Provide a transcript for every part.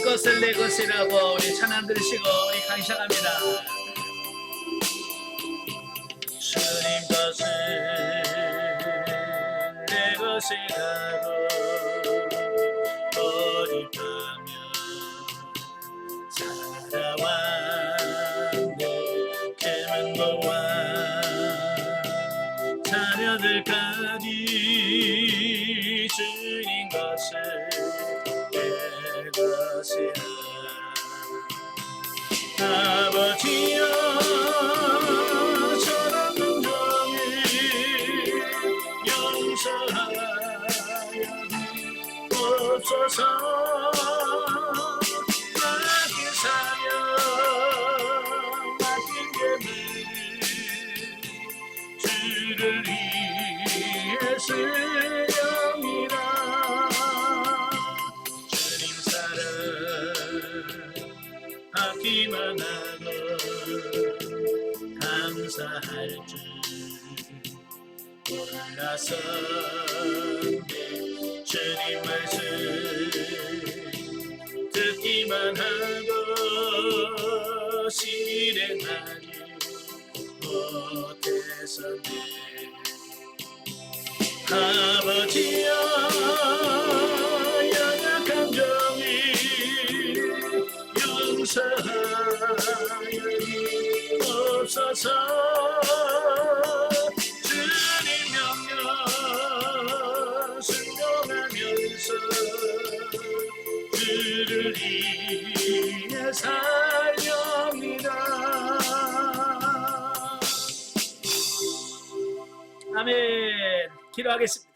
것을 내 것이라고 우리 찬양 들으시고 우리 감사합니다. 주님 것을 내 것이라고 고집하며 살아왔네. 계명과 자녀들까지 주님 것을 내 것이라. 아버지여 저런 종일 용서하여 주옵소서. 맡긴 사명 맡긴 계명 주를 위해 쓰렵니다. 주님 사랑 받기만 하고 감사할 줄 몰랐었네. 주님 말씀 듣기만 하고 실행하지 못했었네. 아버지여 연약한 종이 용서하여 주옵소서. 주님 명령 순종하면서 주를 위해 살렵니다. 아멘. 기도하겠습니다.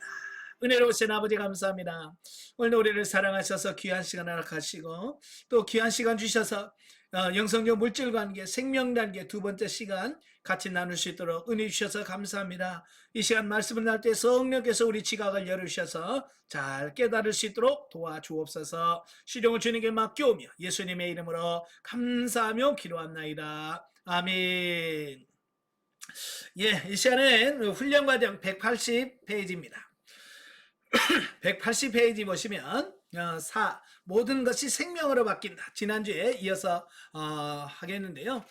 은혜로우신 아버지 감사합니다. 오늘 우리를 사랑하셔서 귀한 시간 허락하시고 또 귀한 시간 주셔서 영성적 물질관계 생명단계 두 번째 시간 같이 나눌 수 있도록 은혜 주셔서 감사합니다. 이 시간 말씀을 날 때 성령께서 우리 지각을 열으셔서 잘 깨달을 수 있도록 도와주옵소서. 시종을 주님께 맡겨오며 예수님의 이름으로 감사하며 기도합나이다. 아멘. 예, 이 시간은 훈련과정 180페이지입니다. 180페이지 보시면 모든 것이 생명으로 바뀐다. 지난주에 이어서 하겠는데요.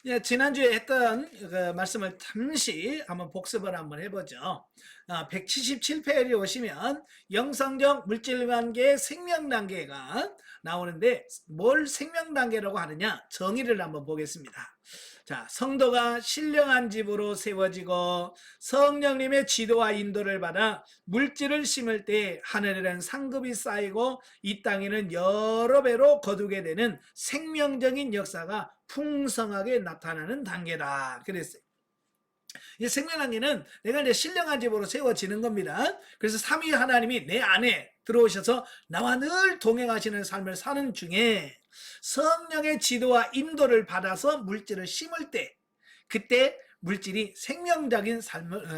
예, 지난주에 했던 그 말씀을 잠시 한번 복습을 한번 해보죠. 177페이지 오시면 영성적 물질관계의 생명단계가 나오는데 뭘 생명단계라고 하느냐 정의를 한번 보겠습니다. 자, 성도가 신령한 집으로 세워지고 성령님의 지도와 인도를 받아 물질을 심을 때 하늘에는 상급이 쌓이고 이 땅에는 여러 배로 거두게 되는 생명적인 역사가 풍성하게 나타나는 단계다 그랬어요. 이 생명단계는 내가 이제 신령한 집으로 세워지는 겁니다. 그래서 삼위 하나님이 내 안에 들어오셔서 나와 늘 동행하시는 삶을 사는 중에 성령의 지도와 인도를 받아서 물질을 심을 때 그때 물질이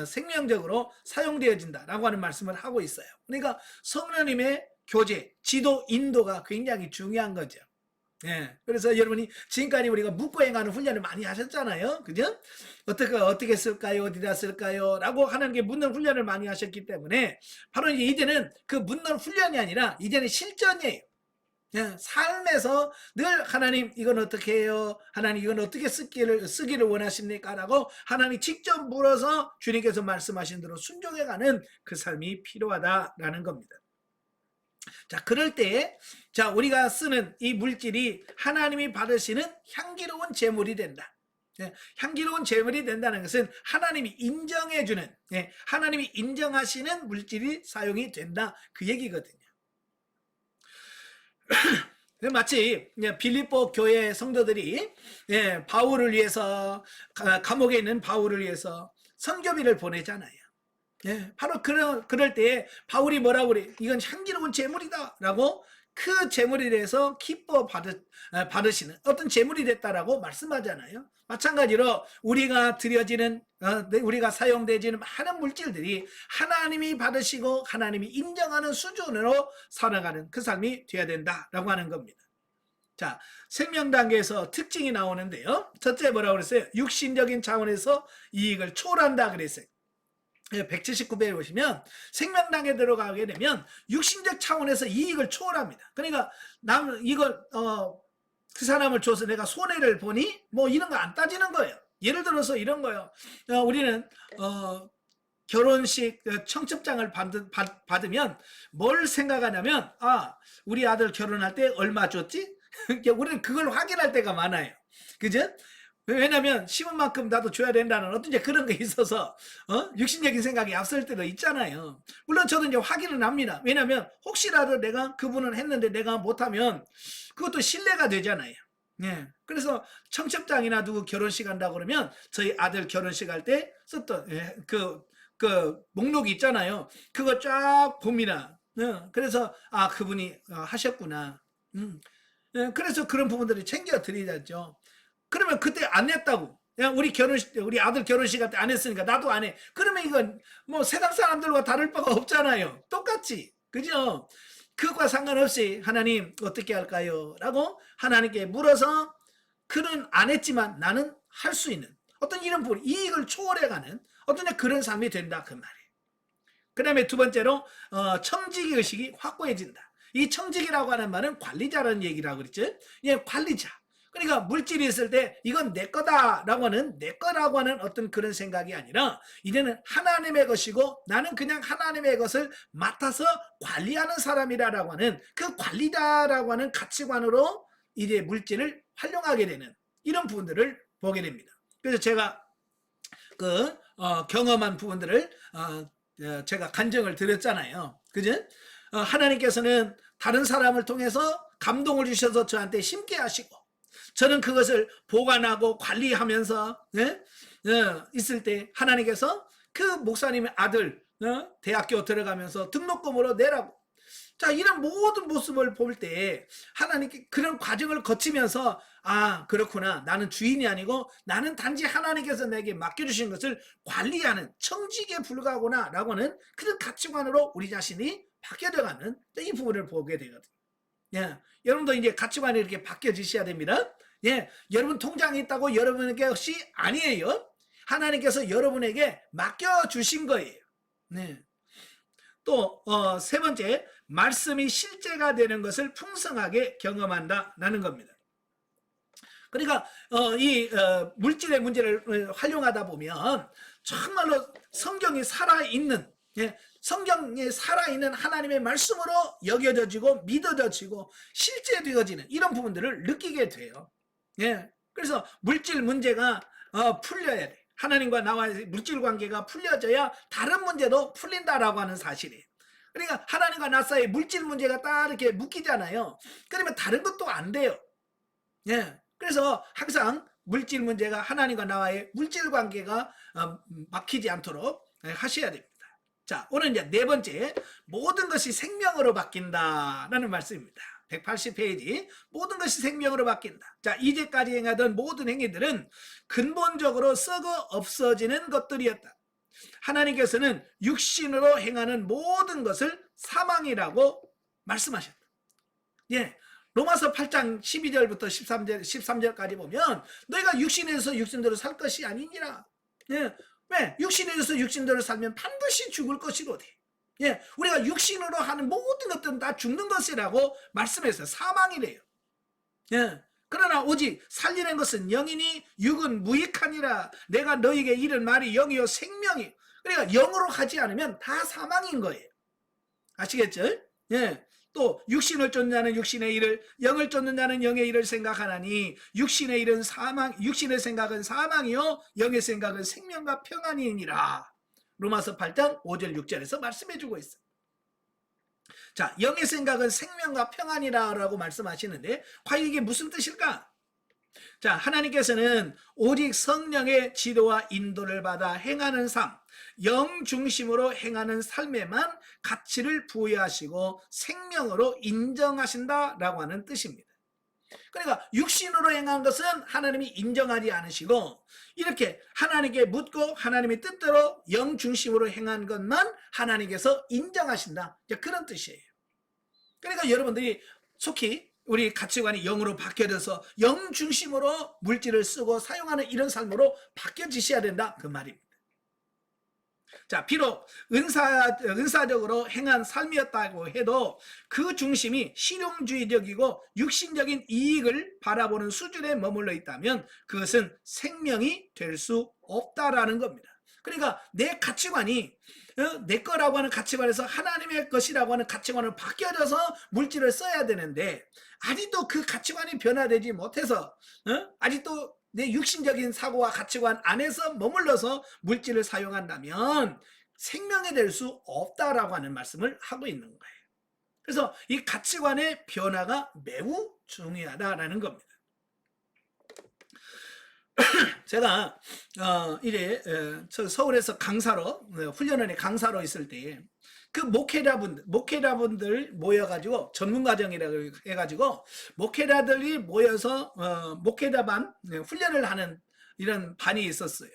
생명적으로 사용되어진다라고 하는 말씀을 하고 있어요. 그러니까 성령님의 교제, 지도, 인도가 굉장히 중요한 거죠. 예, 그래서 여러분이 지금까지 우리가 묻고 행하는 훈련을 많이 하셨잖아요. 그죠? 어떻게 쓸까요? 어디다 쓸까요? 라고 하는 게 묻는 훈련을 많이 하셨기 때문에 바로 이제는 그 묻는 훈련이 아니라 이제는 실전이에요. 예, 삶에서 늘 하나님 이건 어떻게 해요? 하나님 이건 어떻게 쓰기를 원하십니까? 라고 하나님 직접 물어서 주님께서 말씀하신 대로 순종해가는 그 삶이 필요하다라는 겁니다. 자, 그럴 때, 자, 우리가 쓰는 이 물질이 하나님이 받으시는 향기로운 제물이 된다. 예, 향기로운 제물이 된다는 것은 하나님이 인정해주는, 예, 하나님이 인정하시는 물질이 사용이 된다. 그 얘기거든요. 마치 빌립보 교회 성도들이 바울을 위해서 감옥에 있는 바울을 위해서 선교비를 보내잖아요. 바로 그럴 때 바울이 뭐라고 그래? 이건 향기로운 제물이다 라고 그 제물에 대해서 기뻐 받으시는 어떤 제물이 됐다라고 말씀하잖아요. 마찬가지로 우리가 드려지는 우리가 사용되지는 많은 물질들이 하나님이 받으시고 하나님이 인정하는 수준으로 살아가는 그 삶이 되어야 된다라고 하는 겁니다. 자, 생명 단계에서 특징이 나오는데요. 첫째 뭐라고 그랬어요? 육신적인 차원에서 이익을 초월한다 그랬어요. 179배에 보시면 생명당에 들어가게 되면 육신적 차원에서 이익을 초월합니다. 그러니까 이걸 그 사람을 줘서 내가 손해를 보니 뭐 이런 거 안 따지는 거예요. 예를 들어서 이런 거예요. 우리는 결혼식 청첩장을 받으면 뭘 생각하냐면 우리 아들 결혼할 때 얼마 줬지? 우리는 그걸 확인할 때가 많아요. 그죠? 왜냐면 심은 만큼 나도 줘야 된다는 어떤 그런 게 있어서 육신적인 생각이 앞설 때도 있잖아요. 물론 저도 이제 확인은 합니다. 왜냐면 혹시라도 내가 그분은 했는데 내가 못하면 그것도 신뢰가 되잖아요. 예. 그래서 청첩장이나 누구 결혼식 한다고 그러면 저희 아들 결혼식 할 때 썼던 그 목록이 있잖아요. 그거 쫙 봅니다. 그래서 그분이 하셨구나. 그래서 그런 부분들을 챙겨 드리자죠. 그러면 그때 안 냈다고. 우리 아들 결혼식 할 때 안 했으니까 나도 안 해. 그러면 이건 뭐 세상 사람들과 다를 바가 없잖아요. 똑같지. 그죠? 그것과 상관없이 하나님 어떻게 할까요? 라고 하나님께 물어서 그는 안 했지만 나는 할 수 있는 어떤 이런 부분, 이익을 초월해가는 어떤 그런 삶이 된다 그 말이에요. 그 다음에 두 번째로 청지기 의식이 확고해진다. 이 청지기라고 하는 말은 관리자라는 얘기라고 그랬죠. 예, 관리자. 그러니까 물질이 있을 때 이건 내 거다라고 하는 내 거라고 하는 어떤 그런 생각이 아니라 이제는 하나님의 것이고 나는 그냥 하나님의 것을 맡아서 관리하는 사람이라고 하는 그 관리자라고 하는 가치관으로 이제 물질을 활용하게 되는 이런 부분들을 보게 됩니다. 그래서 제가 경험한 부분들을 제가 간증을 드렸잖아요. 그죠? 하나님께서는 다른 사람을 통해서 감동을 주셔서 저한테 심게 하시고 저는 그것을 보관하고 관리하면서 있을 때 하나님께서 그 목사님의 아들 대학교 들어가면서 등록금으로 내라고 자 이런 모든 모습을 볼 때 하나님께 그런 과정을 거치면서 그렇구나 나는 주인이 아니고 나는 단지 하나님께서 내게 맡겨주신 것을 관리하는 청직에 불과하구나 라고 하는 그런 가치관으로 우리 자신이 바뀌어가는 이 부분을 보게 되거든요. 예, 여러분도 이제 가치관이 이렇게 바뀌어지셔야 됩니다. 예, 여러분 통장이 있다고 여러분에게 것이 아니에요. 하나님께서 여러분에게 맡겨주신 거예요. 네. 또 세 번째, 말씀이 실제가 되는 것을 풍성하게 경험한다라는 겁니다. 그러니까 이 물질의 문제를 활용하다 보면 정말로 성경이 살아있는 성경에 살아있는 하나님의 말씀으로 여겨져지고 믿어져지고 실제되어지는 이런 부분들을 느끼게 돼요. 그래서 물질 문제가 풀려야 돼. 하나님과 나와의 물질 관계가 풀려져야 다른 문제도 풀린다라고 하는 사실이에요. 그러니까 하나님과 나 사이에 물질 문제가 딱 이렇게 묶이잖아요. 그러면 다른 것도 안 돼요. 그래서 항상 물질 문제가 하나님과 나와의 물질 관계가 막히지 않도록 하셔야 됩니다. 자, 오늘 이제 네 번째, 모든 것이 생명으로 바뀐다라는 말씀입니다. 180페이지, 모든 것이 생명으로 바뀐다. 자, 이제까지 행하던 모든 행위들은 근본적으로 썩어 없어지는 것들이었다. 하나님께서는 육신으로 행하는 모든 것을 사망이라고 말씀하셨다. 로마서 8장 12절부터 13절까지 보면 너희가 육신에서 육신대로 살 것이 아니니라. 왜? 육신에서 육신대로 살면 반드시 죽을 것이로되. 우리가 육신으로 하는 모든 것들은 다 죽는 것이라고 말씀했어요. 사망이래요. 그러나 오직 살리는 것은 영이니 육은 무익하니라. 내가 너희에게 이른 말이 영이요 생명이요. 그러니까 영으로 하지 않으면 다 사망인 거예요. 아시겠죠? 또 육신을 쫓는 자는 육신의 일을, 영을 쫓는 자는 영의 일을 생각하나니 육신의 일은 사망, 육신의 생각은 사망이요 영의 생각은 생명과 평안이니라. 로마서 8장 5절 6절에서 말씀해주고 있어요. 자, 영의 생각은 생명과 평안이라고 말씀하시는데 과연 이게 무슨 뜻일까? 자, 하나님께서는 오직 성령의 지도와 인도를 받아 행하는 삶, 영 중심으로 행하는 삶에만 가치를 부여하시고 생명으로 인정하신다라고 하는 뜻입니다. 그러니까 육신으로 행한 것은 하나님이 인정하지 않으시고 이렇게 하나님께 묻고 하나님의 뜻대로 영 중심으로 행한 것만 하나님께서 인정하신다. 그런 뜻이에요. 그러니까 여러분들이 속히 우리 가치관이 영으로 바뀌어져서 영 중심으로 물질을 쓰고 사용하는 이런 삶으로 바뀌어지셔야 된다 그 말입니다. 자, 비록 은사적으로 행한 삶이었다고 해도 그 중심이 실용주의적이고 육신적인 이익을 바라보는 수준에 머물러 있다면 그것은 생명이 될 수 없다라는 겁니다. 그러니까 내 가치관이 내 거라고 하는 가치관에서 하나님의 것이라고 하는 가치관으로 바뀌어져서 물질을 써야 되는데 아직도 그 가치관이 변화되지 못해서 아직도 내 육신적인 사고와 가치관 안에서 머물러서 물질을 사용한다면 생명이 될 수 없다라고 하는 말씀을 하고 있는 거예요. 그래서 이 가치관의 변화가 매우 중요하다라는 겁니다. 제가 이래 서울에서 강사로 훈련원의 강사로 있을 때 그 목회자분들 모여가지고 전문과정이라고 해가지고 목회자들이 모여서 목회자반 훈련을 하는 이런 반이 있었어요.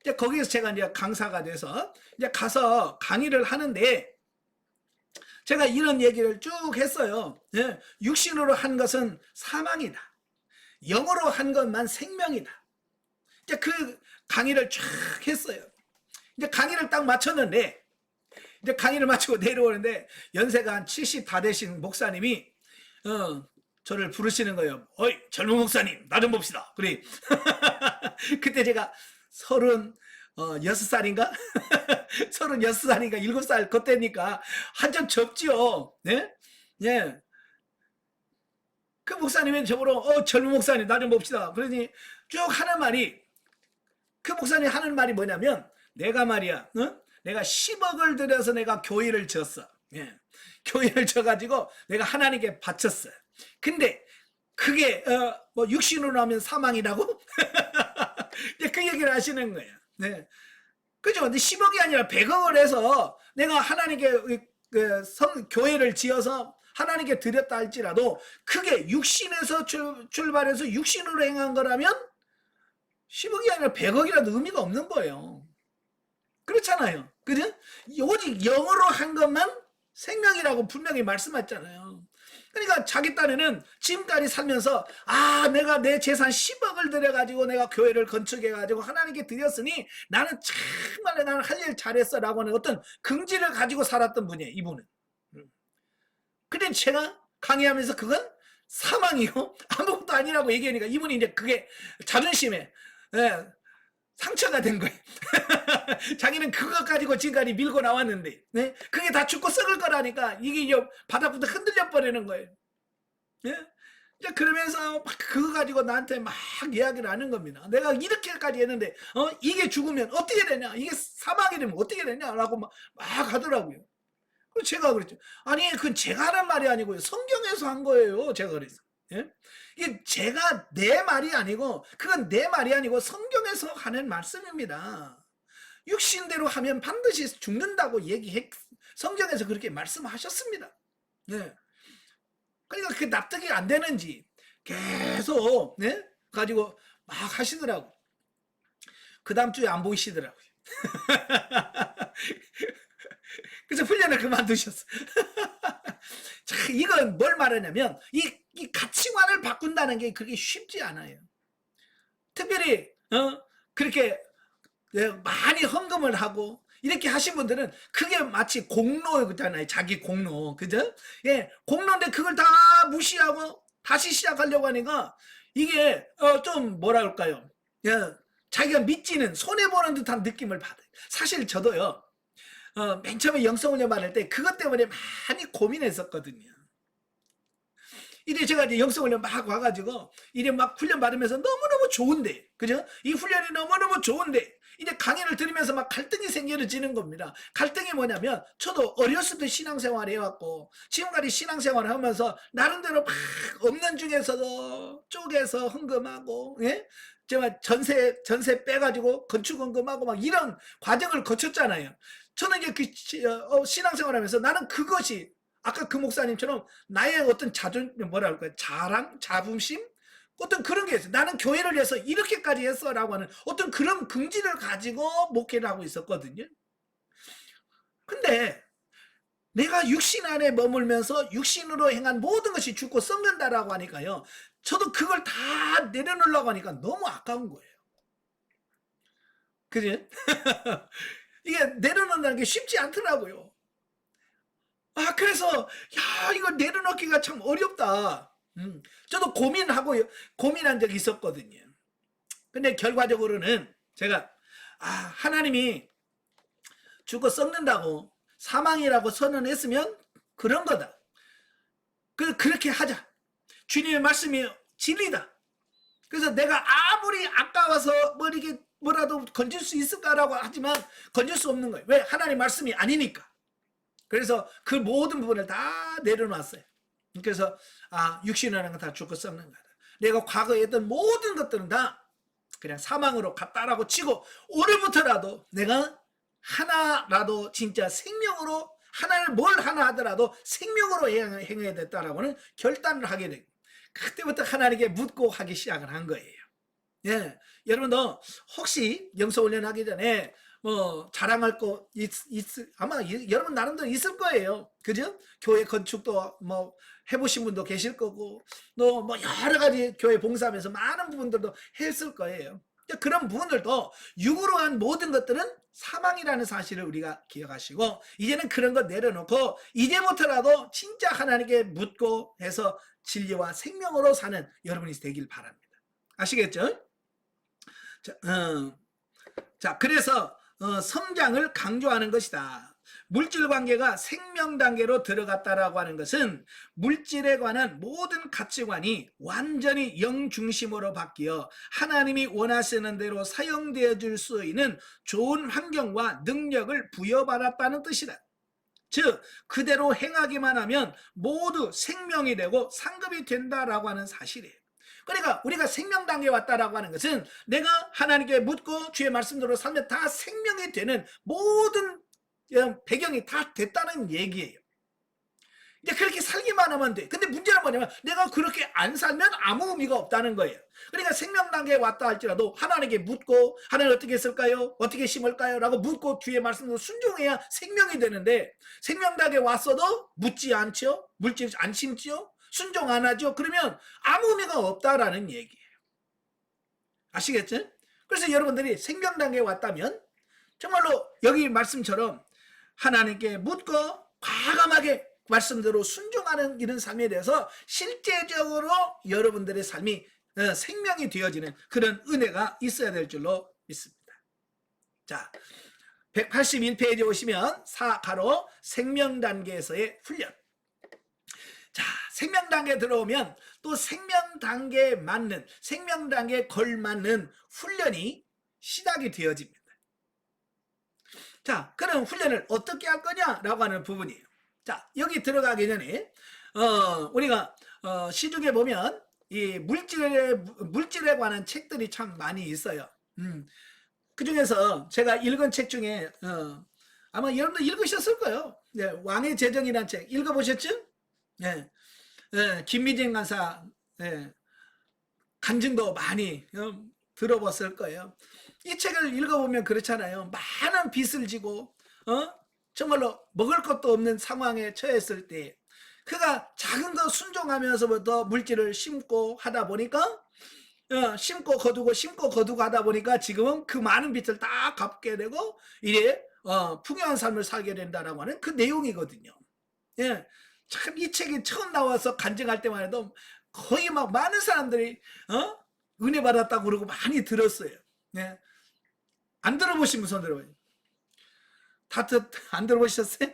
이제 거기에서 제가 이제 강사가 돼서 이제 가서 강의를 하는데 제가 이런 얘기를 쭉 했어요. 육신으로 한 것은 사망이다. 영으로 한 것만 생명이다. 이제 그 강의를 쫙 했어요. 이제 강의를 딱 마쳤는데 이제 강의를 마치고 내려오는데 연세가 한 70 다 되신 목사님이 저를 부르시는 거예요. 어이 젊은 목사님 나 좀 봅시다. 그래. 그때 제가 36살인가? 36살인가 7살 그때니까 한참 젊지요. 네? 예. 그 목사님이 저보러 젊은 목사님 나 좀 봅시다. 그러니 쭉 하는 말이 그 목사님 하는 말이 뭐냐면 내가 말이야 내가 10억을 들여서 내가 교회를 지었어. 예. 교회를 져가지고 내가 하나님께 바쳤어. 근데 그게 뭐 육신으로 하면 사망이라고? 그 얘기를 하시는 거예요. 네. 그죠? 근데 10억이 아니라 100억을 해서 내가 하나님께 교회를 지어서 하나님께 드렸다 할지라도 그게 육신에서 출발해서 육신으로 행한 거라면 10억이 아니라 100억이라도 의미가 없는 거예요. 그렇잖아요. 그죠? 오직 영으로 한 것만 생명이라고 분명히 말씀하셨잖아요. 그러니까 자기 딴에는 지금까지 살면서 내가 내 재산 10억을 들여가지고 내가 교회를 건축해가지고 하나님께 드렸으니 나는 정말 나는 할 일 잘했어 라고 하는 어떤 긍지를 가지고 살았던 분이에요. 이분은. 근데 제가 강의하면서 그건 사망이요 아무것도 아니라고 얘기하니까 이분이 이제 그게 자존심에 상처가 된 거예요. 자기는 그거 가지고 지금까지 밀고 나왔는데, 네? 그게 다 죽고 썩을 거라니까 이게 이제 바닥부터 흔들려 버리는 거예요. 네? 그러면서 막 그거 가지고 나한테 막 이야기를 하는 겁니다. 내가 이렇게까지 했는데, 이게 죽으면 어떻게 되냐? 이게 사망이 되면 어떻게 되냐라고 막 하더라고요. 그래서 제가 그랬죠. 아니, 그건 제가 하는 말이 아니고요. 성경에서 한 거예요. 제가 그랬어. 예? 이게 제가 내 말이 아니고 그건 내 말이 아니고 성경에서 하는 말씀입니다. 육신대로 하면 반드시 죽는다고 성경에서 그렇게 말씀하셨습니다. 네. 그러니까 그게 납득이 안 되는지 계속 가지고 막 하시더라고. 그 다음 주에 안 보이시더라고요. 그래서 훈련을 그만두셨어. 자, 이건 뭘 말하냐면 이 가치관을 바꾼다는 게 그렇게 쉽지 않아요. 특별히 그렇게 많이 헌금을 하고 이렇게 하신 분들은 그게 마치 공로잖아요. 자기 공로. 그죠? 예, 공로인데 그걸 다 무시하고 다시 시작하려고 하니까 이게 좀 뭐라 할까요? 예, 자기가 믿지는 손해보는 듯한 느낌을 받아요. 사실 저도요. 맨 처음에 영성훈련 받을 때 그것 때문에 많이 고민했었거든요. 이제 제가 이제 영성훈련 막 와가지고 이제 막 훈련 받으면서 너무너무 좋은데, 그죠? 이 훈련이 너무너무 좋은데 이제 강의를 들으면서 막 갈등이 생겨지는 겁니다. 갈등이 뭐냐면 저도 어렸을 때 신앙생활 해왔고 지금까지 신앙생활을 하면서 나름대로 막 없는 중에서도 쪼개서 헌금하고, 예? 제가 전세 빼가지고 건축 헌금하고 막 이런 과정을 거쳤잖아요. 저는 이제 그 신앙생활하면서 나는 그것이 아까 그 목사님처럼 나의 어떤 뭐라 할까요? 자랑, 자부심, 어떤 그런 게 있어요. 나는 교회를 위해서 이렇게까지 했어라고 하는 어떤 그런 긍지를 가지고 목회를 하고 있었거든요. 근데 내가 육신 안에 머물면서 육신으로 행한 모든 것이 죽고 썩는다라고 하니까요. 저도 그걸 다 내려놓으려고 하니까 너무 아까운 거예요. 그지? 이게 내려놓는다는 게 쉽지 않더라고요. 그래서 야, 이거 내려놓기가 참 어렵다. 저도 고민한 적이 있었거든요. 근데 결과적으로는 제가 하나님이 죽어 썩는다고 사망이라고 선언했으면 그런 거다. 그렇게 하자. 주님의 말씀이 진리다. 그래서 내가 아무리 아까워서 이렇게 뭐라도 건질 수 있을까라고 하지만 건질 수 없는 거예요. 왜? 하나님 말씀이 아니니까. 그래서 그 모든 부분을 다 내려놨어요. 그래서 육신이라는 건 다 죽고 썩는 거다. 내가 과거에 했던 모든 것들은 다 그냥 사망으로 갔다라고 치고 오늘부터라도 내가 하나라도 진짜 생명으로 하나를 뭘 하나 하더라도 생명으로 행해야 됐다라고는 결단을 하게 되고 그때부터 하나님께 묻고 하기 시작을 한 거예요. 예, 여러분도 혹시 영성훈련 하기 전에 뭐 자랑할 거 아마 여러분 나름대로 있을 거예요. 그죠? 교회 건축도 뭐 해보신 분도 계실 거고 또 뭐 여러 가지 교회 봉사하면서 많은 부분들도 했을 거예요. 그런 부분들도 육으로 한 모든 것들은 사망이라는 사실을 우리가 기억하시고 이제는 그런 거 내려놓고 이제부터라도 진짜 하나님께 묻고 해서 진리와 생명으로 사는 여러분이 되길 바랍니다. 아시겠죠? 자, 그래서 성장을 강조하는 것이다. 물질 관계가 생명 단계로 들어갔다라고 하는 것은 물질에 관한 모든 가치관이 완전히 영 중심으로 바뀌어 하나님이 원하시는 대로 사용되어 줄 수 있는 좋은 환경과 능력을 부여받았다는 뜻이다. 즉 그대로 행하기만 하면 모두 생명이 되고 상급이 된다라고 하는 사실이에요. 그러니까 우리가 생명 단계에 왔다라고 하는 것은 내가 하나님께 묻고 주의 말씀대로 살면 다 생명이 되는 모든 배경이 다 됐다는 얘기예요. 이제 그렇게 살기만 하면 돼. 근데 문제는 뭐냐면 내가 그렇게 안 살면 아무 의미가 없다는 거예요. 그러니까 생명 단계에 왔다 할지라도 하나님께 묻고 하나님 어떻게 했을까요? 어떻게 심을까요? 라고 묻고 주의 말씀으로 순종해야 생명이 되는데 생명 단계에 왔어도 묻지 않죠? 물질 안 심죠? 순종 안 하죠? 그러면 아무 의미가 없다라는 얘기예요. 아시겠죠? 그래서 여러분들이 생명 단계에 왔다면 정말로 여기 말씀처럼 하나님께 묻고 과감하게 말씀대로 순종하는 이런 삶에 대해서 실제적으로 여러분들의 삶이 생명이 되어지는 그런 은혜가 있어야 될 줄로 믿습니다. 자, 181페이지 오시면 4가로 생명 단계에서의 훈련. 자, 생명 단계에 들어오면 또 생명 단계에 맞는 생명 단계에 걸맞는 훈련이 시작이 되어집니다. 자, 그럼 훈련을 어떻게 할 거냐라고 하는 부분이에요. 자, 여기 들어가기 전에 우리가 시중에 보면 이 물질에 관한 책들이 참 많이 있어요. 그 중에서 제가 읽은 책 중에 아마 여러분도 읽으셨을 거예요. 네, 왕의 재정이라는 책 읽어보셨죠? 네, 김미진 간사 간증도 많이 들어봤을 거예요. 이 책을 읽어보면 그렇잖아요. 많은 빚을 지고 정말로 먹을 것도 없는 상황에 처했을 때 그가 작은 거 순종하면서부터 물질을 심고 하다 보니까 심고 거두고 하다 보니까 지금은 그 많은 빚을 다 갚게 되고 이래 풍요한 삶을 살게 된다라고 하는 그 내용이거든요. 예, 참 이 책이 처음 나와서 간증할 때만 해도 거의 막 많은 사람들이 은혜 받았다고 그러고 많이 들었어요. 예. 안 들어보신 분 손 들어봐요. 안 들어보셨어요?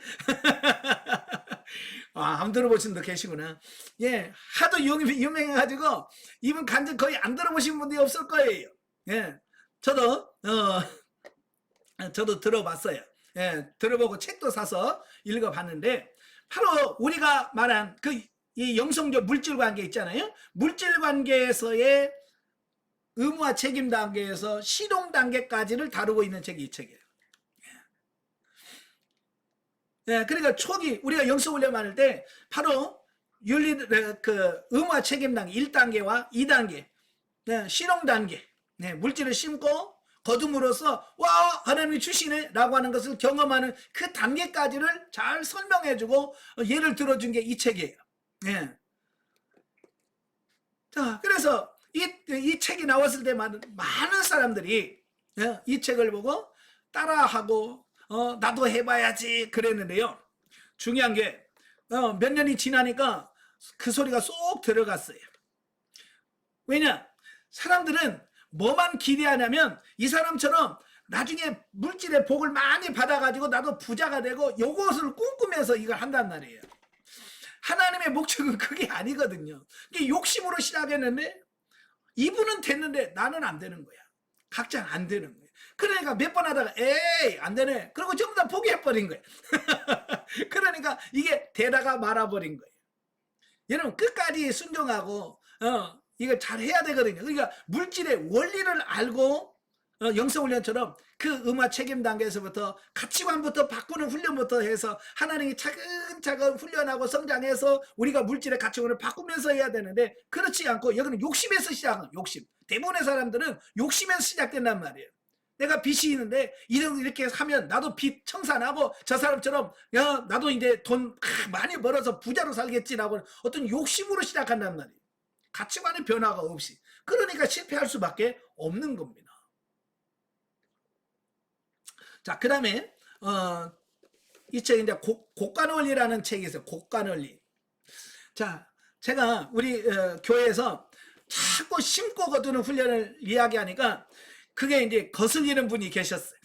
안 들어보신 분도 계시구나. 예, 하도 유명해가지고 이분 간증 거의 안 들어보신 분들이 없을 거예요. 예, 저도 들어봤어요. 예, 들어보고 책도 사서 읽어봤는데 바로 우리가 말한 이 영성적 물질 관계 있잖아요. 물질 관계에서의 의무와 책임 단계에서 실용 단계까지를 다루고 있는 책이 이 책이에요. 네, 그러니까 초기 우리가 영성훈련 받을 때 바로 의무와 책임 단계 1단계와 2단계 네, 실용 단계 네, 물질을 심고 거둠으로써 와 하나님이 주시네 라고 하는 것을 경험하는 그 단계까지를 잘 설명해주고 예를 들어준 게 이 책이에요. 네. 자, 그래서 이 책이 나왔을 때 많은 사람들이 이 책을 보고 따라하고 나도 해봐야지 그랬는데요. 중요한 게 몇 년이 지나니까 그 소리가 쏙 들어갔어요. 왜냐? 사람들은 뭐만 기대하냐면 이 사람처럼 나중에 물질의 복을 많이 받아가지고 나도 부자가 되고 요것을 꿈꾸면서 이걸 한단 말이에요. 하나님의 목적은 그게 아니거든요. 이게 욕심으로 시작했는데 이분은 됐는데 나는 안 되는 거야. 각자 안 되는 거야. 그러니까 몇 번 하다가 에이 안 되네. 그리고 전부 다 포기해버린 거야. 그러니까 이게 되다가 말아버린 거예요. 여러분 끝까지 순종하고 이걸 잘 해야 되거든요. 그러니까 물질의 원리를 알고 영성훈련처럼 그 음악 책임 단계에서부터 가치관부터 바꾸는 훈련부터 해서 하나님이 차근차근 훈련하고 성장해서 우리가 물질의 가치관을 바꾸면서 해야 되는데 그렇지 않고 여기는 욕심에서 시작한 욕심. 대부분의 사람들은 욕심에서 시작된단 말이에요. 내가 빚이 있는데 이렇게 하면 나도 빚 청산하고 저 사람처럼 야 나도 이제 돈 많이 벌어서 부자로 살겠지라고 어떤 욕심으로 시작한단 말이에요. 가치관의 변화가 없이. 그러니까 실패할 수밖에 없는 겁니다. 자, 그 다음에 이 책이 이제 곡간원리라는 책이 있어요. 곡간원리. 자, 제가 우리 교회에서 자꾸 심고 거두는 훈련을 이야기하니까 그게 이제 거슬리는 분이 계셨어요.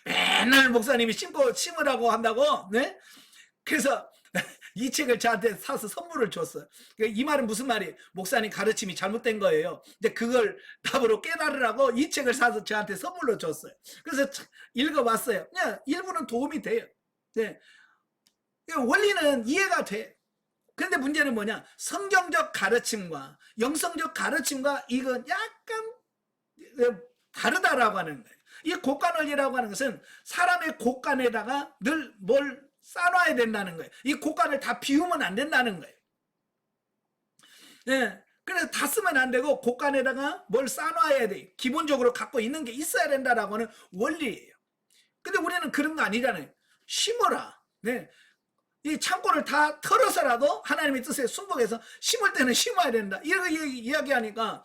맨날 목사님이 심으라고 한다고, 네? 그래서 이 책을 저한테 사서 선물을 줬어요. 이 말은 무슨 말이에요? 목사님 가르침이 잘못된 거예요. 근데 그걸 답으로 깨달으라고 이 책을 사서 저한테 선물로 줬어요. 그래서 읽어봤어요. 그냥 일부는 도움이 돼요. 네. 원리는 이해가 돼. 그런데 문제는 뭐냐? 성경적 가르침과 영성적 가르침과 이건 약간 다르다라고 하는 거예요. 이 곡간원리라고 하는 것은 사람의 곡간에다가 늘 뭘 쌓아놔야 된다는 거예요. 이 곡간을 다 비우면 안 된다는 거예요. 네. 그래서 다 쓰면 안 되고 곡간에다가 뭘 쌓아놔야 돼. 기본적으로 갖고 있는 게 있어야 된다라고 하는 원리예요. 근데 우리는 그런 거 아니잖아요. 심어라. 네. 이 창고를 다 털어서라도 하나님의 뜻에 순복해서 심을 때는 심어야 된다. 이렇게 이야기하니까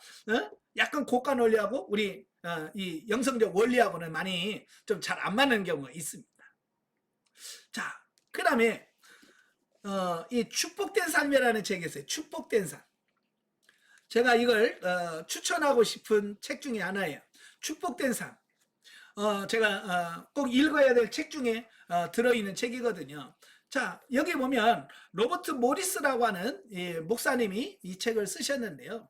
약간 곡간 원리하고 우리 이 영성적 원리하고는 많이 좀 잘 안 맞는 경우가 있습니다. 자, 그 다음에 이 축복된 삶이라는 책이 있어요. 축복된 삶. 제가 이걸 추천하고 싶은 책 중에 하나예요. 축복된 삶. 제가 꼭 읽어야 될 책 중에 들어있는 책이거든요. 자, 여기 보면 로버트 모리스라고 하는 목사님이 이 책을 쓰셨는데요.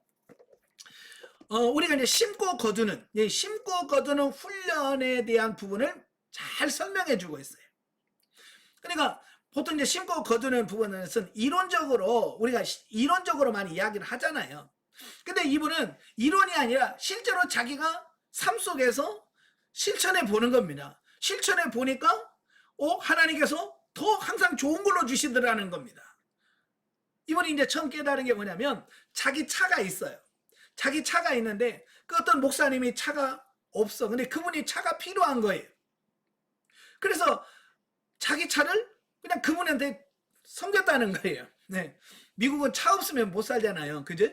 우리가 이제 심고 거두는 훈련에 대한 부분을 잘 설명해 주고 있어요. 그러니까 보통 이제 심고 거두는 부분은 이론적으로 우리가 이론적으로 많이 이야기를 하잖아요. 근데 이분은 이론이 아니라 실제로 자기가 삶 속에서 실천해 보는 겁니다. 실천해 보니까 하나님께서 더 항상 좋은 걸로 주시더라는 겁니다. 이분이 이제 처음 깨달은 게 뭐냐면 자기 차가 있어요. 자기 차가 있는데 그 어떤 목사님이 차가 없어. 근데 그분이 차가 필요한 거예요. 그래서 자기 차를 그냥 그분한테 섬겼다는 거예요. 네. 미국은 차 없으면 못 살잖아요. 그죠?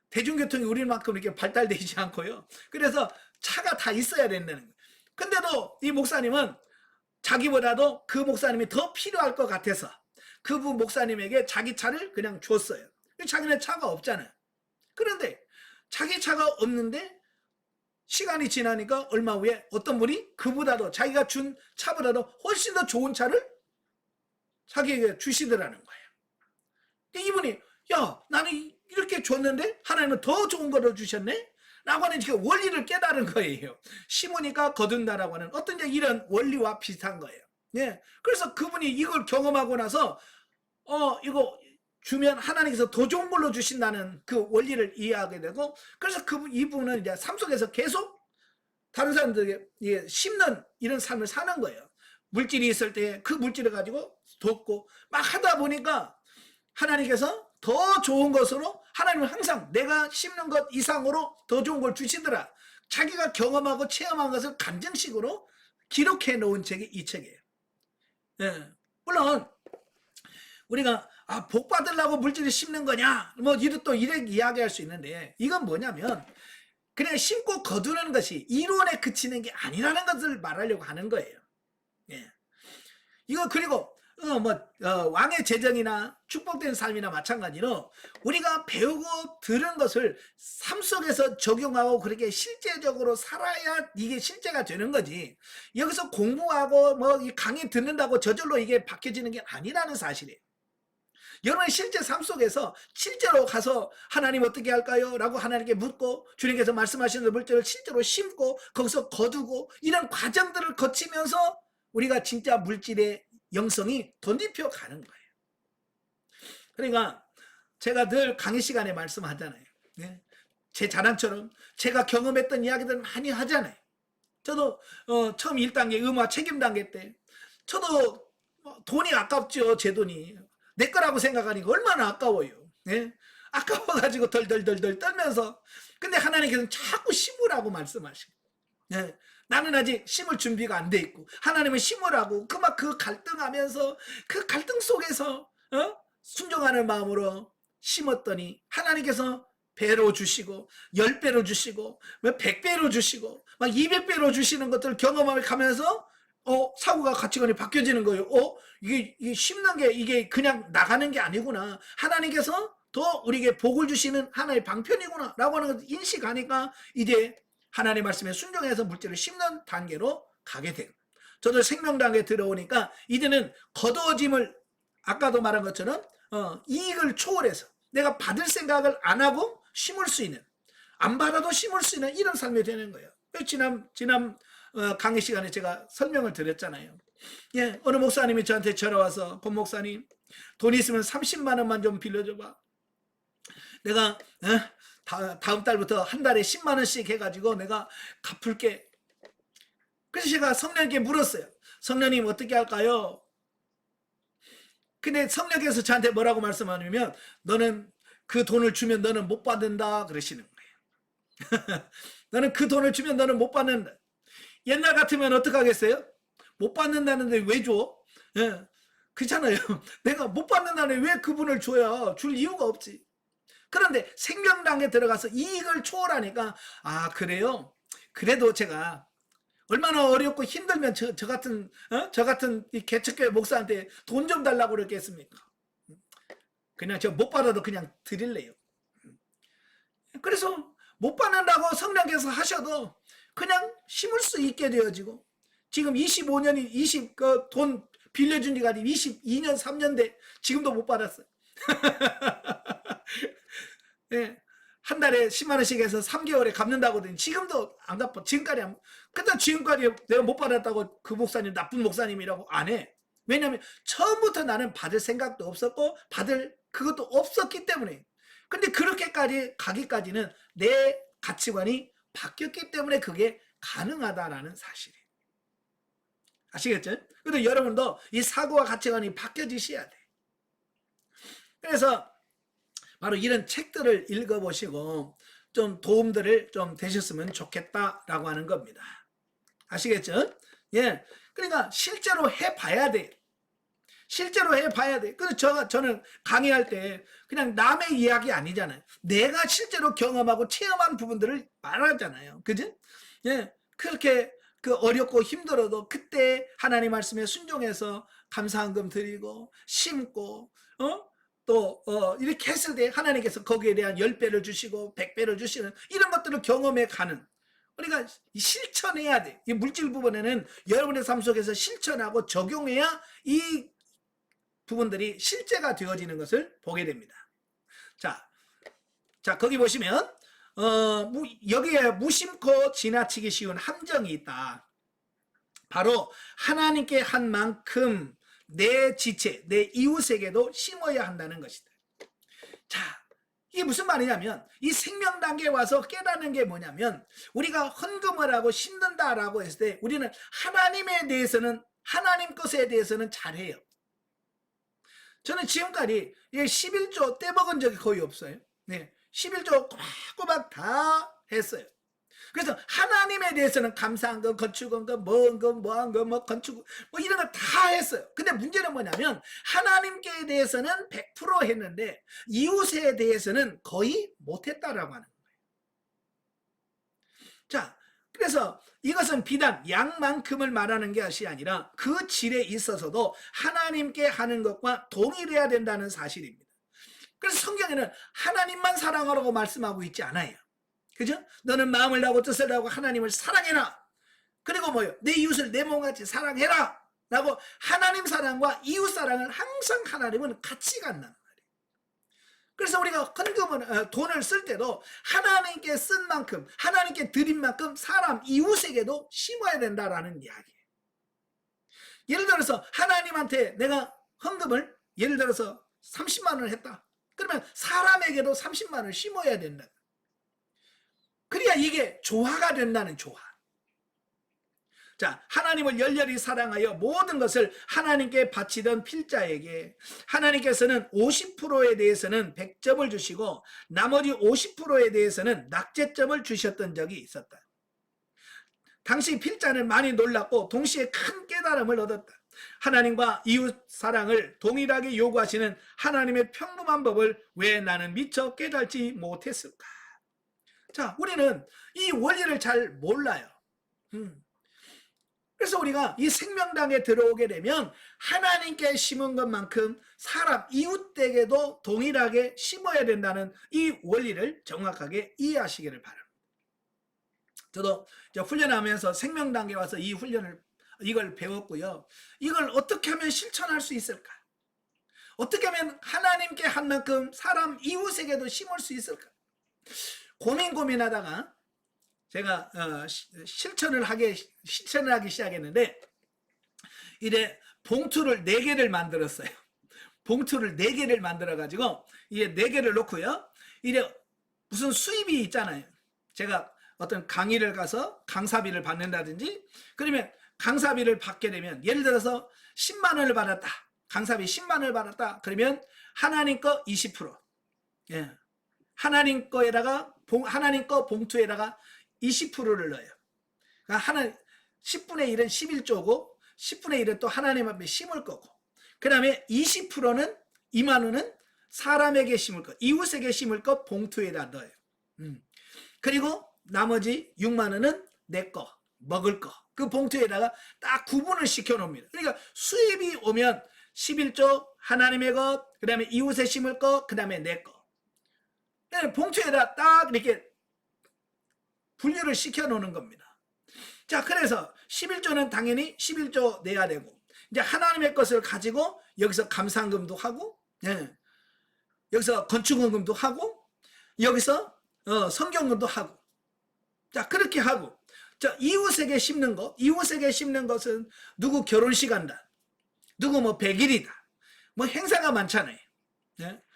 대중교통이 우리만큼 이렇게 발달되지 않고요. 그래서 차가 다 있어야 된다는 거예요. 근데도 이 목사님은 자기보다도 그 목사님이 더 필요할 것 같아서 그분 목사님에게 자기 차를 그냥 줬어요. 자기네 차가 없잖아요. 그런데 자기 차가 없는데 시간이 지나니까 얼마 후에 어떤 분이 그보다도 자기가 준 차보다도 훨씬 더 좋은 차를 자기에게 주시더라는 거예요. 이분이 나는 이렇게 줬는데 하나님은 더 좋은 거를 주셨네? 라고 하는 지금 원리를 깨달은 거예요. 심으니까 거둔다라고 하는 어떤 이런 원리와 비슷한 거예요. 예. 그래서 그분이 이걸 경험하고 나서 이거 주면 하나님께서 더 좋은 걸로 주신다는 그 원리를 이해하게 되고, 그래서 이분은 이제 삶 속에서 계속 다른 사람들에게 심는 이런 삶을 사는 거예요. 물질이 있을 때 그 물질을 가지고 돕고 막 하다 보니까 하나님께서 더 좋은 것으로 하나님은 항상 내가 심는 것 이상으로 더 좋은 걸 주시더라. 자기가 경험하고 체험한 것을 간증식으로 기록해 놓은 책이 이 책이에요. 예. 물론 우리가 복 받으려고 물질을 심는 거냐 뭐 또 이렇게 이야기할 수 있는데, 이건 뭐냐면 그냥 심고 거두는 것이 이론에 그치는 게 아니라는 것을 말하려고 하는 거예요. 예. 이거 그리고 왕의 재정이나 축복된 삶이나 마찬가지로 우리가 배우고 들은 것을 삶 속에서 적용하고 그렇게 실제적으로 살아야 이게 실제가 되는 거지. 여기서 공부하고 뭐 강의 듣는다고 저절로 이게 바뀌어지는 게 아니라는 사실이에요. 여러분의 실제 삶 속에서 실제로 가서 하나님 어떻게 할까요? 라고 하나님께 묻고 주님께서 말씀하시는 물질을 실제로 심고 거기서 거두고 이런 과정들을 거치면서 우리가 진짜 물질의 영성이 덧입혀 가는 거예요. 그러니까 제가 늘 강의 시간에 말씀하잖아요. 네? 제 자랑처럼 제가 경험했던 이야기들 많이 하잖아요. 저도 처음 1단계 음화 책임 단계 때 저도 돈이 아깝죠. 제 돈이. 내 거라고 생각하니까 얼마나 아까워요. 네? 아까워가지고 덜덜덜덜 떨면서 근데 하나님께서는 자꾸 심으라고 말씀하시고 네? 나는 아직 심을 준비가 안 돼 있고 하나님은 심으라고 그 갈등하면서 그 갈등 속에서 순종하는 마음으로 심었더니 하나님께서 배로 주시고 10배로 주시고 100배로 주시고 막 200배로 주시는 것들을 경험하면서 사고가 가치관이 바뀌어지는 거예요. 이게 심는 게 이게 그냥 나가는 게 아니구나. 하나님께서 더 우리에게 복을 주시는 하나의 방편이구나 라고 하는 것을 인식하니까 이제 하나님의 말씀에 순종해서 물질을 심는 단계로 가게 돼요. 저도 생명 단계에 들어오니까 이제는 거두어짐을 아까도 말한 것처럼 이익을 초월해서 내가 받을 생각을 안 하고 심을 수 있는 안 받아도 심을 수 있는 이런 삶이 되는 거예요. 지난 강의 시간에 제가 설명을 드렸잖아요. 예, 어느 목사님이 저한테 전화와서 권 목사님 돈 있으면 30만 원만 좀 빌려줘봐. 내가 다음 달부터 한 달에 10만 원씩 해가지고 내가 갚을게. 그래서 제가 성령님께 물었어요. 성령님 어떻게 할까요? 근데 성령께서 저한테 뭐라고 말씀하냐면 너는 그 돈을 주면 너는 못 받는다 그러시는 거예요. 너는 그 돈을 주면 너는 못 받는다. 옛날 같으면 어떡하겠어요? 못 받는다는데 왜 줘? 예, 그렇잖아요. 내가 못 받는다는데 왜 그분을 줘야 줄 이유가 없지. 그런데 생명당에 들어가서 이익을 초월하니까 그래요? 그래도 제가 얼마나 어렵고 힘들면 저 같은 이 개척교회 목사한테 돈 좀 달라고 그랬겠습니까? 그냥 저 못 받아도 그냥 드릴래요. 그래서 못 받는다고 성령께서 하셔도 그냥 심을 수 있게 되어지고 지금 25년이 돈 빌려준 지가 22년 3년 돼 지금도 못 받았어요. 네, 한 달에 10만 원씩 해서 3개월에 갚는다고 하더니 지금도 안 갚아. 지금까지 내가 못 받았다고 그 목사님 나쁜 목사님이라고 안 해. 왜냐하면 처음부터 나는 받을 생각도 없었고 받을 그것도 없었기 때문에. 근데 그렇게까지 가기까지는 내 가치관이 바뀌었기 때문에 그게 가능하다라는 사실이에요. 아시겠죠? 그래도 여러분도 이 사고와 가치관이 바뀌어지셔야 돼. 그래서 바로 이런 책들을 읽어보시고 좀 도움들을 좀 되셨으면 좋겠다라고 하는 겁니다. 아시겠죠? 예. 그러니까 실제로 해봐야 돼. 실제로 해봐야 돼. 그래서 저는 강의할 때 그냥 남의 이야기 아니잖아요. 내가 실제로 경험하고 체험한 부분들을 말하잖아요. 그죠? 예. 그렇게 어렵고 힘들어도 그때 하나님 말씀에 순종해서 감사한금 드리고 심고 또 이렇게 했을 때 하나님께서 거기에 대한 10배를 주시고 100배를 주시는 이런 것들을 경험해 가는 그러니까 실천해야 돼. 이 물질 부분에는 여러분의 삶 속에서 실천하고 적용해야 이 부분들이 실제가 되어지는 것을 보게 됩니다. 자 거기 보시면 여기에 무심코 지나치기 쉬운 함정이 있다. 바로 하나님께 한 만큼 내 지체, 내 이웃에게도 심어야 한다는 것이다. 자, 이게 무슨 말이냐면 이 생명 단계에 와서 깨닫는 게 뭐냐면 우리가 헌금을 하고 심는다라고 했을 때 우리는 하나님에 대해서는 하나님 것에 대해서는 잘해요. 저는 지금까지 11조 떼먹은 적이 거의 없어요. 네, 11조 꼬박꼬박 다 했어요. 그래서 하나님에 대해서는 감사한금, 건축원금, 뭐한금, 뭐 건축, 뭐 이런 거 다 했어요. 근데 문제는 뭐냐면 하나님께 대해서는 100% 했는데 이웃에 대해서는 거의 못했다라고 하는 거예요. 자, 그래서 이것은 비단 양만큼을 말하는 것이 아니라 그 질에 있어서도 하나님께 하는 것과 동일해야 된다는 사실입니다. 그래서 성경에는 하나님만 사랑하라고 말씀하고 있지 않아요. 그죠? 너는 마음을 다하고 뜻을 다하고 하나님을 사랑해라. 그리고 뭐요? 내 이웃을 내 몸같이 사랑해라. 라고 하나님 사랑과 이웃 사랑을 항상 하나님은 같이 갖는단 말이에요. 그래서 우리가 헌금을 돈을 쓸 때도 하나님께 쓴 만큼 하나님께 드린 만큼 사람 이웃에게도 심어야 된다라는 이야기예요. 예를 들어서 하나님한테 내가 헌금을 예를 들어서 30만 원을 했다. 그러면 사람에게도 30만 원을 심어야 된다. 그래야 이게 조화가 된다는 조화. 자, 하나님을 열렬히 사랑하여 모든 것을 하나님께 바치던 필자에게 하나님께서는 50%에 대해서는 100점을 주시고 나머지 50%에 대해서는 낙제점을 주셨던 적이 있었다. 당시 필자는 많이 놀랐고 동시에 큰 깨달음을 얻었다. 하나님과 이웃 사랑을 동일하게 요구하시는 하나님의 평범한 법을 왜 나는 미처 깨달지 못했을까? 자, 우리는 이 원리를 잘 몰라요. 그래서 우리가 이 생명당에 들어오게 되면 하나님께 심은 것만큼 사람 이웃에게도 동일하게 심어야 된다는 이 원리를 정확하게 이해하시기를 바랍니다. 저도 훈련하면서 생명당에 와서 이걸 배웠고요. 이걸 어떻게 하면 실천할 수 있을까? 어떻게 하면 하나님께 한 만큼 사람 이웃에게도 심을 수 있을까? 고민하다가 제가 실천을 하기 시작했는데 이래 봉투를 4개를 만들었어요. 봉투를 4개를 만들어 가지고 이게 4개를 놓고요. 이래 무슨 수입이 있잖아요. 제가 어떤 강의를 가서 강사비를 받는다든지 그러면 강사비를 받게 되면 예를 들어서 10만 원을 받았다. 강사비 10만 원을 받았다. 그러면 하나님 거 20%. 예. 하나님 거 봉투에다가 20%를 넣어요. 그러니까 10분의 1은 11조고 10분의 1은 또 하나님 앞에 심을 거고 그 다음에 20%는 2만 원은 사람에게 심을 거 이웃에게 심을 거 봉투에다 넣어요. 그리고 나머지 6만 원은 내 거 먹을 거 그 봉투에다가 딱 구분을 시켜 놓습니다. 그러니까 수입이 오면 11조 하나님의 것 그 다음에 이웃에 심을 거 그 다음에 내 거 봉투에다 딱 이렇게 분류를 시켜 놓는 겁니다. 자, 그래서 11조는 당연히 11조 내야 되고 이제 하나님의 것을 가지고 여기서 감상금도 하고 여기서 건축원금도 하고 여기서 성경금도 하고 자, 그렇게 하고 자, 이웃에게 심는 것은 누구 결혼식 한다. 누구 뭐 100일이다. 뭐 행사가 많잖아요.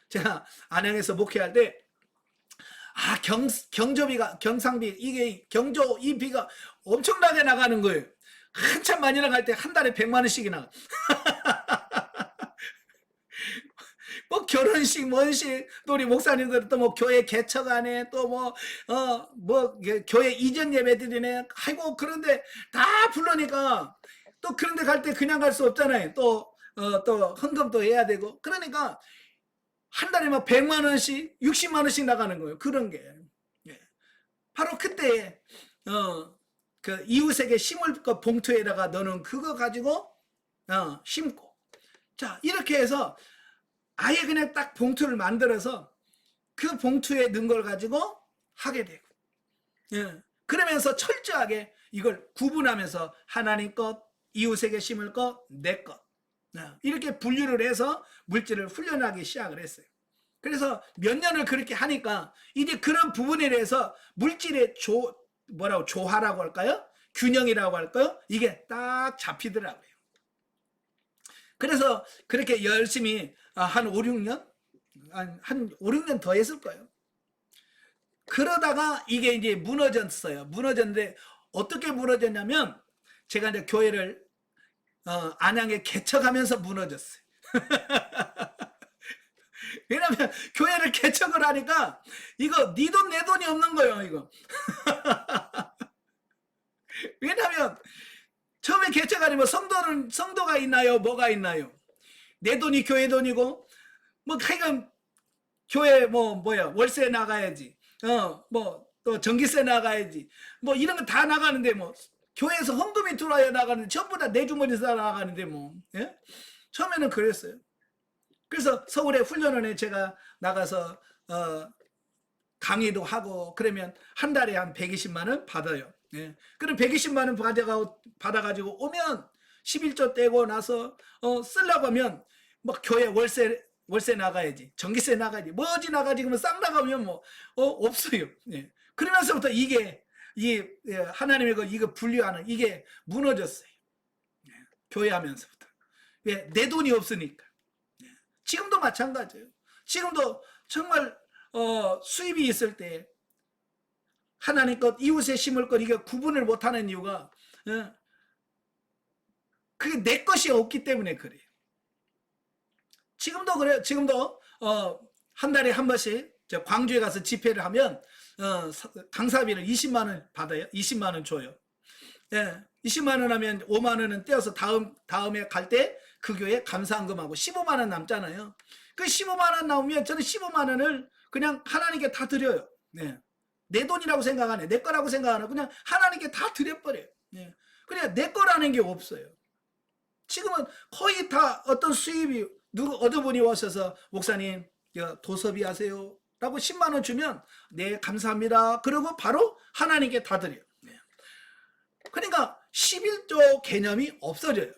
제가 안양에서 목회할 때 경상비, 이게 경조 이 비가 엄청나게 나가는 거예요. 한참 많이 나갈 때 한 달에 100만 원씩이 나가. 뭐 결혼식, 뭔식, 또 우리 목사님들 또 뭐 교회 개척하네, 또 교회 이전 예배드리네. 아이고, 그런데 다 부르니까 또 그런데 갈 때 그냥 갈 수 없잖아요. 또 헌금도 해야 되고. 그러니까 한 달에 막 100만 원씩, 60만 원씩 나가는 거예요. 그런 게. 바로 그때, 그 이웃에게 심을 거 봉투에다가 너는 그거 가지고, 심고. 자, 이렇게 해서 아예 그냥 딱 봉투를 만들어서 그 봉투에 넣은 걸 가지고 하게 되고. 그러면서 철저하게 이걸 구분하면서 하나님 것, 이웃에게 심을 것, 내 것. 이렇게 분류를 해서 물질을 훈련하기 시작을 했어요. 그래서 몇 년을 그렇게 하니까 이제 그런 부분에 대해서 물질의 조화라고 할까요? 균형이라고 할까요? 이게 딱 잡히더라고요. 그래서 그렇게 열심히 한 5, 6년? 한 5, 6년 더 했을 거예요. 그러다가 이게 이제 무너졌어요. 무너졌는데 어떻게 무너졌냐면 제가 이제 교회를 안양에 개척하면서 무너졌어요. 왜냐면 교회를 개척을 하니까 이거 네 돈 내 돈이 없는 거예요. 이거. 왜냐면 처음에 개척하니 뭐 성도가 있나요? 뭐가 있나요? 내 돈이 교회 돈이고 뭐 하여간 교회 월세 나가야지. 또 전기세 나가야지. 뭐 이런 거 다 나가는데 뭐 교회에서 헌금이 들어와야 나가는데 전부 다 내 주머니에서 나가는데 뭐. 예? 처음에는 그랬어요. 그래서 서울에 훈련원에 제가 나가서 강의도 하고 그러면 한 달에 한 120만 원 받아요. 예. 그럼 120만 원 받아가지고 오면 11조 떼고 나서 쓰려고 하면 뭐 교회 월세 나가야지, 전기세 나가야지, 뭐지 나가지, 그러면 싹 나가면 뭐 없어요. 예. 그러면서부터 이게 하나님의 이거 분류하는 이게 무너졌어요. 예. 교회 하면서부터. 왜? 내 돈이 없으니까. 예. 지금도 마찬가지예요. 지금도 정말 수입이 있을 때 하나님 것, 이웃에 심을 것, 이게 구분을 못하는 이유가 그게 내 것이 없기 때문에 그래요. 지금도 그래요. 지금도 한 달에 한 번씩 광주에 가서 집회를 하면 강사비를 20만 원 받아요. 20만 원 줘요. 예, 20만 원 하면 5만 원은 떼어서 다음에 갈 때 그 교회 감사한금하고 15만 원 남잖아요. 그 15만 원 나오면 저는 15만 원을 그냥 하나님께 다 드려요. 네. 내 돈이라고 생각 안 해. 내 거라고 생각 안 하고 그냥 하나님께 다 드려버려요. 네. 그냥 내 거라는 게 없어요. 지금은 거의 다 어떤 수입이 어느 분이 오셔서 목사님 도서비 하세요 라고 10만 원 주면 네 감사합니다. 그러고 바로 하나님께 다 드려요. 네. 그러니까 11조 개념이 없어져요.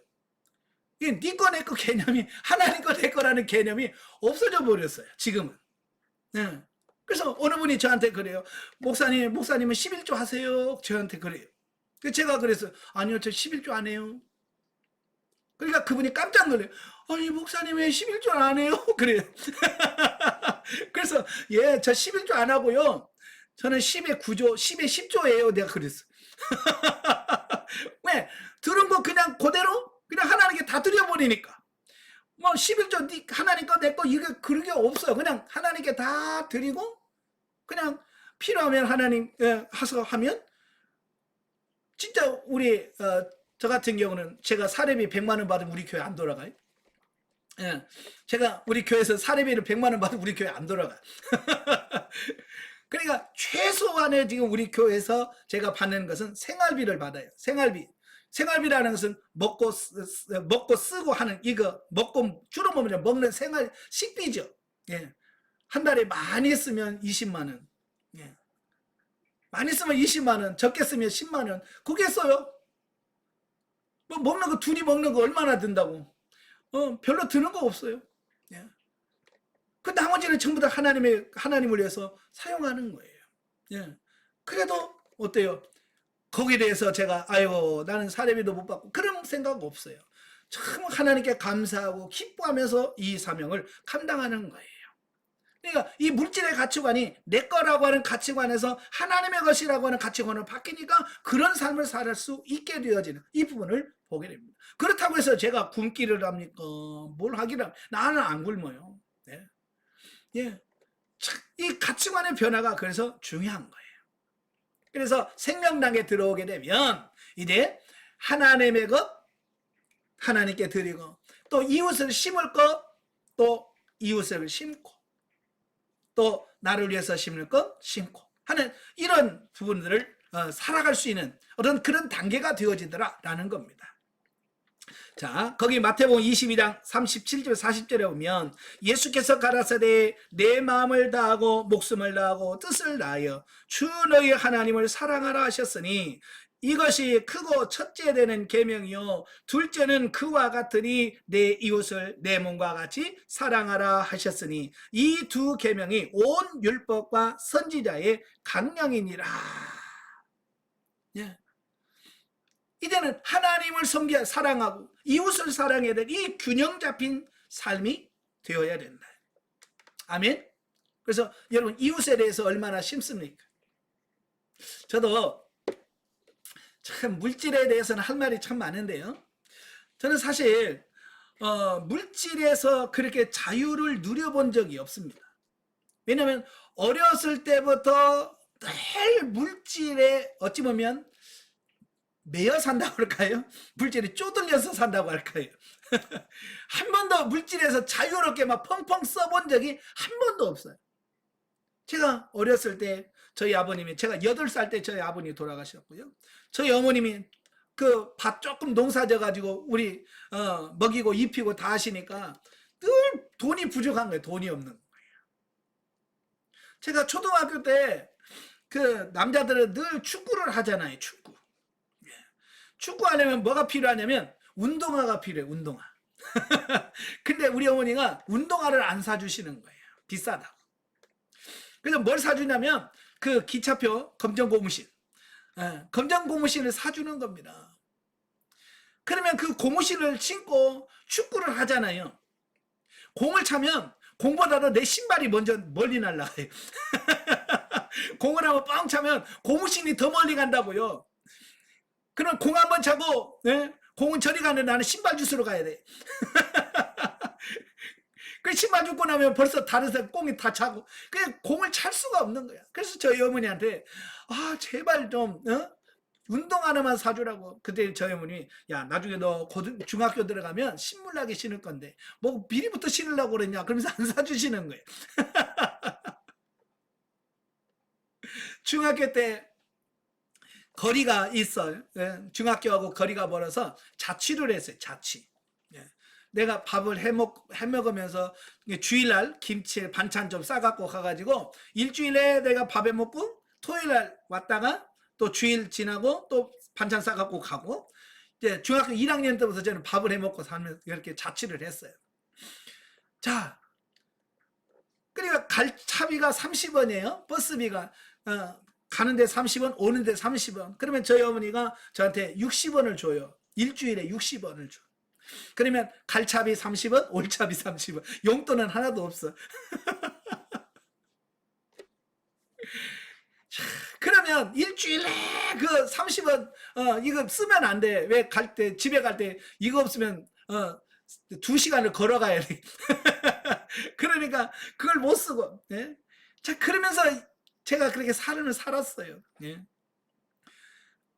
네 거 내 거 개념이 하나님 거 내 거라는 개념이 없어져 버렸어요. 지금은. 네. 그래서 어느 분이 저한테 그래요. 목사님은 11조 하세요. 저한테 그래요. 제가 그래서 아니요 저 11조 안 해요. 그러니까 그분이 깜짝 놀래요. 아니 목사님 왜 11조 안 해요? 그래요. 그래서 예, 저 11조 안 하고요. 저는 10에 9조, 10에 10조예요. 내가 그랬어. 왜? 들은 거 그냥 그대로 그냥 하나님께 다 드려버리니까. 뭐 11조 하나님 거 내 거 이게 그런 게 없어요. 그냥 하나님께 다 드리고 그냥 필요하면 하나님 하서 하면 진짜 우리 저 같은 경우는 제가 사례비 100만 원 받으면 우리 교회 안 돌아가요. 예, 제가 우리 교회에서 사례비를 100만 원 받으면 우리 교회 안 돌아가. 그러니까 최소한의 지금 우리 교회에서 제가 받는 것은 생활비를 받아요. 생활비라는 것은 먹고 쓰고 하는 이거 먹고 주로 보면 먹는 생활 식비죠. 예. 한 달에 많이 쓰면 20만 원. 예. 많이 쓰면 20만 원, 적게 쓰면 10만 원. 그게 써요. 뭐 먹는 거 둘이 먹는 거 얼마나 든다고? 별로 드는 거 없어요. 예. 그 나머지는 전부 다 하나님을 위해서 사용하는 거예요. 예. 그래도 어때요? 거기에 대해서 제가 아이고 나는 사례비도 못 받고 그런 생각 없어요. 참 하나님께 감사하고 기뻐하면서 이 사명을 감당하는 거예요. 그러니까 이 물질의 가치관이 내 거라고 하는 가치관에서 하나님의 것이라고 하는 가치관으로 바뀌니까 그런 삶을 살 수 있게 되어지는 이 부분을 보게 됩니다. 그렇다고 해서 제가 굶기를 합니까? 뭘 하기를 합니까? 나는 안 굶어요. 네. 예. 이 가치관의 변화가 그래서 중요한 거예요. 그래서 생명당에 들어오게 되면 이제 하나님의 것 하나님께 드리고 또 이웃을 심을 것 또 이웃을 심고 또 나를 위해서 심을 것 심고 하는 이런 부분들을 살아갈 수 있는 어떤 그런 단계가 되어지더라라는 겁니다. 자, 거기 마태복음 22장 37절 40절에 보면 예수께서 가라사대 내 마음을 다하고 목숨을 다하고 뜻을 다하여 주 너희 하나님을 사랑하라 하셨으니 이것이 크고 첫째 되는 계명이요 둘째는 그와 같으니 내 이웃을 내 몸과 같이 사랑하라 하셨으니 이 두 계명이 온 율법과 선지자의 강령이니라. 예. 이제는 하나님을 섬겨 사랑하고 이웃을 사랑해야 될 이 균형 잡힌 삶이 되어야 된다. 아멘. 그래서 여러분 이웃에 대해서 얼마나 심습니까? 저도 참 물질에 대해서는 할 말이 참 많은데요. 저는 사실 물질에서 그렇게 자유를 누려본 적이 없습니다. 왜냐하면 어렸을 때부터 늘 물질에 어찌 보면 매여 산다고 할까요? 물질에 쪼들려서 산다고 할까요? 한 번도 물질에서 자유롭게 막 펑펑 써본 적이 한 번도 없어요. 제가 어렸을 때 저희 아버님이, 제가 8살 때 저희 아버님이 돌아가셨고요. 저희 어머님이 그 밭 조금 농사져 가지고 우리 먹이고 입히고 다 하시니까 늘 돈이 부족한 거예요. 돈이 없는 거예요. 제가 초등학교 때 그 남자들은 늘 축구를 하잖아요. 축구. 예. 축구 하려면 뭐가 필요하냐면 운동화가 필요해요. 운동화. 근데 우리 어머니가 운동화를 안 사주시는 거예요. 비싸다고. 그래서 뭘 사주냐면 그 기차표 검정 고무신. 검정 고무신을 사주는 겁니다. 그러면 그 고무신을 신고 축구를 하잖아요. 공을 차면 공보다도 내 신발이 먼저 멀리 날아가요. 공을 한번 뻥 차면 고무신이 더 멀리 간다고요. 그럼 공 한번 차고, 예? 공은 저리 가는데 나는 신발 주스로 가야 돼. 그 신발 줍고 나면 벌써 다른 사람 공이 다 차고, 그 공을 찰 수가 없는 거야. 그래서 저희 어머니한테, 제발 좀, 운동 하나만 사주라고. 그때 저희 어머니, 야, 나중에 너 중학교 들어가면 신물나게 신을 건데, 뭐 미리부터 신으려고 그랬냐? 그러면서 안 사주시는 거예요. 중학교 때 거리가 있어요. 예, 중학교하고 거리가 멀어서 자취를 했어요. 자취. 예. 내가 밥을 해먹으면서 주일날 김치 반찬 좀 싸갖고 가가지고 일주일에 내가 밥 해먹고 토요일날 왔다가 또 주일 지나고 또 반찬 싸갖고 가고, 이제 중학교 1학년 때부터 저는 밥을 해먹고 살면서 이렇게 자취를 했어요. 자, 그러니까 갈차비가 30원이에요. 버스비가 가는데 30원, 오는데 30원. 그러면 저희 어머니가 저한테 60원을 줘요. 일주일에 60원을 줘. 그러면 갈차비 30원, 올차비 30원. 용돈은 하나도 없어. 그러면 일주일에 그 30원 이거 쓰면 안 돼. 왜 갈 때, 집에 갈 때 이거 없으면 2시간을 걸어가야 돼. 그러니까 그걸 못 쓰고. 예? 자, 그러면서 제가 그렇게 살을 살았어요. 예?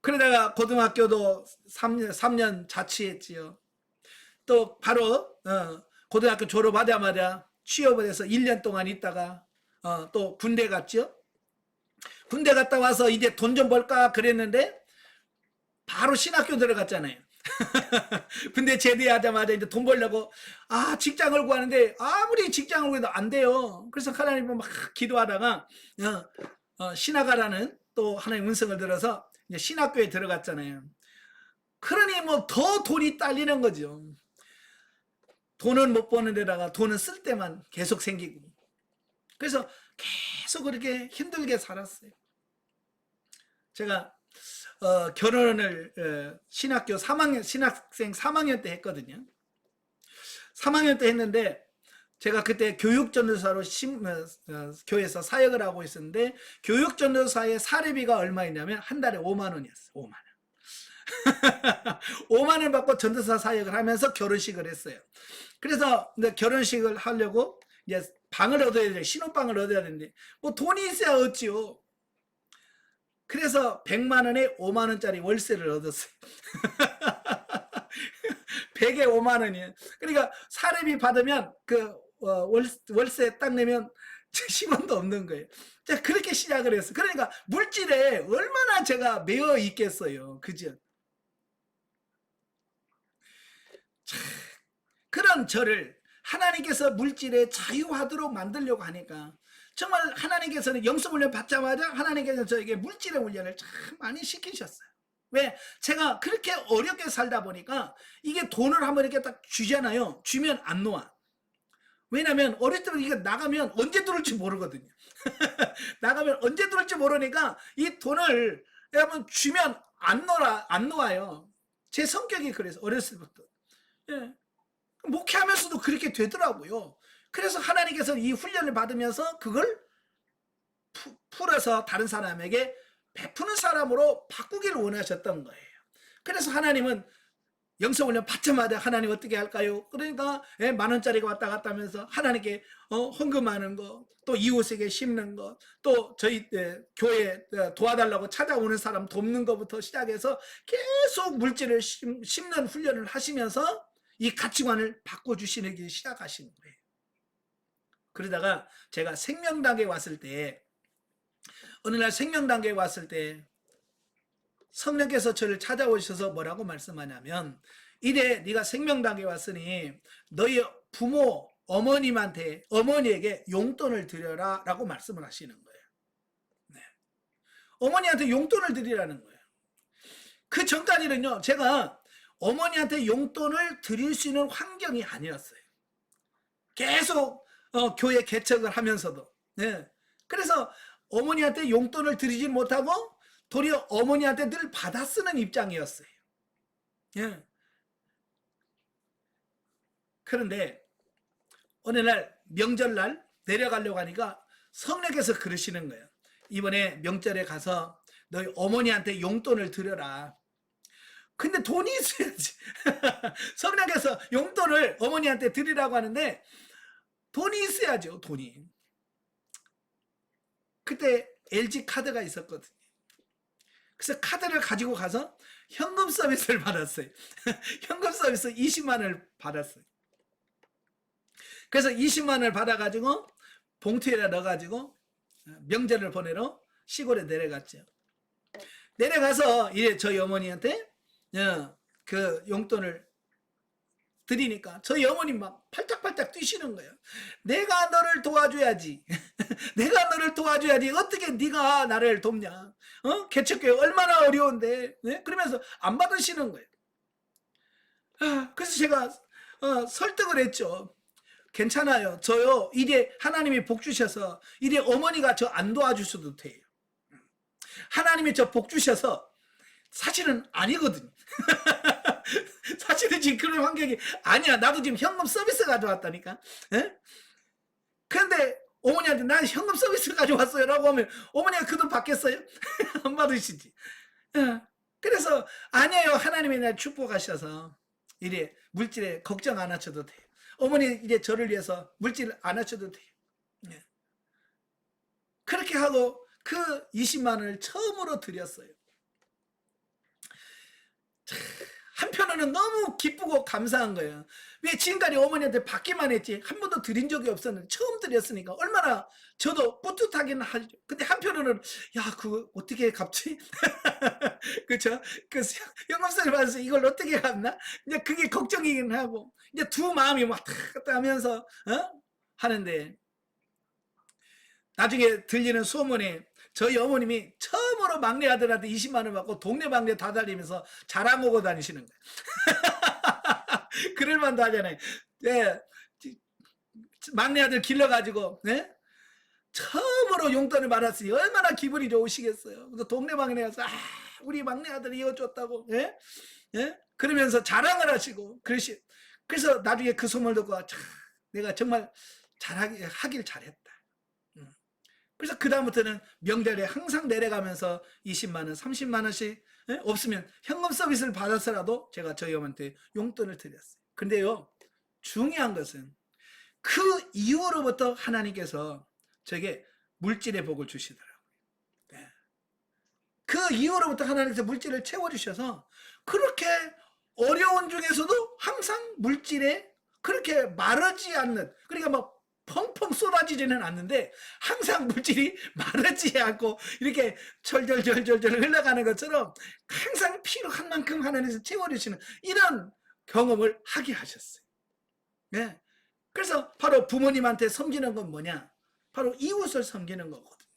그러다가 고등학교도 3년 자취했지요. 또 바로 고등학교 졸업하자마자 취업을 해서 1년 동안 있다가 또 군대 갔죠. 군대 갔다 와서 이제 돈 좀 벌까 그랬는데 바로 신학교 들어갔잖아요. 군대 제대하자마자 이제 돈 벌려고 직장을 구하는데 아무리 직장을 구해도 안 돼요. 그래서 하나님을 막 기도하다가 신학하라는 또 하나님 음성을 들어서 이제 신학교에 들어갔잖아요. 그러니 뭐 더 돈이 딸리는 거죠. 돈은 못 버는 데다가 돈은 쓸 때만 계속 생기고. 그래서 계속 그렇게 힘들게 살았어요. 제가 결혼을 신학교 3학년, 신학생 3학년 때 했거든요. 3학년 때 했는데 제가 그때 교육전도사로 교회에서 사역을 하고 있었는데 교육전도사의 사례비가 얼마였냐면 한 달에 5만 원이었어요. 5만 원. 5만 원 받고 전도사 사역을 하면서 결혼식을 했어요. 그래서 결혼식을 하려고 이제 방을 얻어야 돼. 신혼방을 얻어야 되는데 뭐 돈이 있어야 얻지요. 그래서 100만 원에 5만 원짜리 월세를 얻었어요. 100에 5만 원이에요. 그러니까 사례비 받으면 그 월세 딱 내면 10원도 없는 거예요. 자, 그렇게 시작을 했어요. 그러니까 물질에 얼마나 제가 매여 있겠어요. 그죠? 그런 저를 하나님께서 물질에 자유하도록 만들려고 하니까 정말 하나님께서는 영성훈련 받자마자 하나님께서 저에게 물질의 훈련을 참 많이 시키셨어요. 왜? 제가 그렇게 어렵게 살다 보니까 이게 돈을 한번 이렇게 딱 주잖아요. 주면 안 놓아. 왜냐면 어릴 때부터 이게 나가면 언제 들어올지 모르거든요. 나가면 언제 들어올지 모르니까 이 돈을 한번 주면 안 놓아요. 제 성격이 그래서 어렸을 때부터. 예. 목회하면서도 그렇게 되더라고요. 그래서 하나님께서 이 훈련을 받으면서 그걸 풀어서 다른 사람에게 베푸는 사람으로 바꾸기를 원하셨던 거예요. 그래서 하나님은 영성훈련 받자마자 하나님 어떻게 할까요? 그러니까 10,000원짜리가 왔다 갔다 하면서 하나님께 헌금하는 거, 또 이웃에게 심는 거, 또 저희 교회 도와달라고 찾아오는 사람 돕는 것부터 시작해서 계속 물질을 심는 훈련을 하시면서 이 가치관을 바꿔주시기 시작하신 거예요. 그러다가 제가 생명당에 왔을 때 어느 날 생명단계에 왔을 때 성령께서 저를 찾아오셔서 뭐라고 말씀하냐면, 이래 네가 생명단계에 왔으니 너희 부모 어머니에게 용돈을 드려라 라고 말씀을 하시는 거예요. 네. 어머니한테 용돈을 드리라는 거예요. 그 전까지는요, 제가 어머니한테 용돈을 드릴 수 있는 환경이 아니었어요. 계속 교회 개척을 하면서도. 네. 그래서 어머니한테 용돈을 드리지 못하고 도리어 어머니한테 늘 받아 쓰는 입장이었어요. 예. 그런데 어느 날 명절날 내려가려고 하니까 성령께서 그러시는 거예요. 이번에 명절에 가서 너희 어머니한테 용돈을 드려라. 근데 돈이 있어야지. 성령께서 용돈을 어머니한테 드리라고 하는데 돈이 있어야죠. 돈이. 그때 LG 카드가 있었거든요. 그래서 카드를 가지고 가서 현금 서비스를 받았어요. 현금 서비스 20만 원을 받았어요. 그래서 20만 원을 받아가지고 봉투에다 넣어가지고 명절을 보내러 시골에 내려갔죠. 내려가서 이제 저희 어머니한테 그 용돈을 드리니까 저희 어머니 막 팔짝팔짝 뛰시는 거예요. 내가 너를 도와줘야지. 내가 너를 도와줘야지. 어떻게 네가 나를 돕냐. 개척교회 얼마나 어려운데. 네? 그러면서 안 받으시는 거예요. 그래서 제가 설득을 했죠. 괜찮아요. 저요. 이제 하나님이 복 주셔서 이제 어머니가 저 안 도와주셔도 돼요. 하나님이 저 복 주셔서 사실은 아니거든요. 사실은 지금 그런 환경이 아니야. 나도 지금 현금 서비스 가져왔다니까. 예? 그런데 어머니한테 난 현금 서비스 가져왔어요 라고 하면 어머니가 그 돈 받겠어요? 안 받으시지. 예. 그래서 아니에요. 하나님이 날 축복하셔서 이래 물질에 걱정 안 하셔도 돼요. 어머니 이제 저를 위해서 물질 안 하셔도 돼요. 예. 그렇게 하고 그 20만 원을 처음으로 드렸어요. 한편으로는 너무 기쁘고 감사한 거예요. 왜 지금까지 어머니한테 받기만 했지 한 번도 드린 적이 없었는데 처음 드렸으니까 얼마나 저도 뿌듯하긴 하죠. 근데 한편으로는 야 그거 어떻게 갚지? 그렇죠? 그 현금세를 받아서 이걸 어떻게 갚나? 이제 그게 걱정이긴 하고 이제 두 마음이 왔다 갔다 하면서 하는데 나중에 들리는 소문에 저희 어머님이 처음으로 막내 아들한테 20만 원 받고 동네 방네 다 다니면서 자랑하고 다니시는 거예요. 그럴 만도 하잖아요. 네. 막내 아들 길러가지고 네? 처음으로 용돈을 받았으니 얼마나 기분이 좋으시겠어요. 그래서 동네 방네 가서 우리 막내 아들이 이거 줬다고 예? 예? 그러면서 자랑을 하시고 그래서 나중에 그 소문을 듣고 내가 정말 하길 잘했다. 그래서 그 다음부터는 명절에 항상 내려가면서 20만 원, 30만 원씩 없으면 현금 서비스를 받아서라도 제가 저희 어머니한테 용돈을 드렸어요. 근데요, 중요한 것은 그 이후로부터 하나님께서 저에게 물질의 복을 주시더라고요. 그 이후로부터 하나님께서 물질을 채워주셔서 그렇게 어려운 중에서도 항상 물질에 그렇게 마르지 않는, 그러니까 막 펑펑 쏟아지지는 않는데 항상 물질이 마르지 않고 이렇게 절절절절절 흘러가는 것처럼 항상 필요한 만큼 하나님께서 채워주시는 이런 경험을 하게 하셨어요. 네. 그래서 바로 부모님한테 섬기는 건 뭐냐? 바로 이웃을 섬기는 거거든요.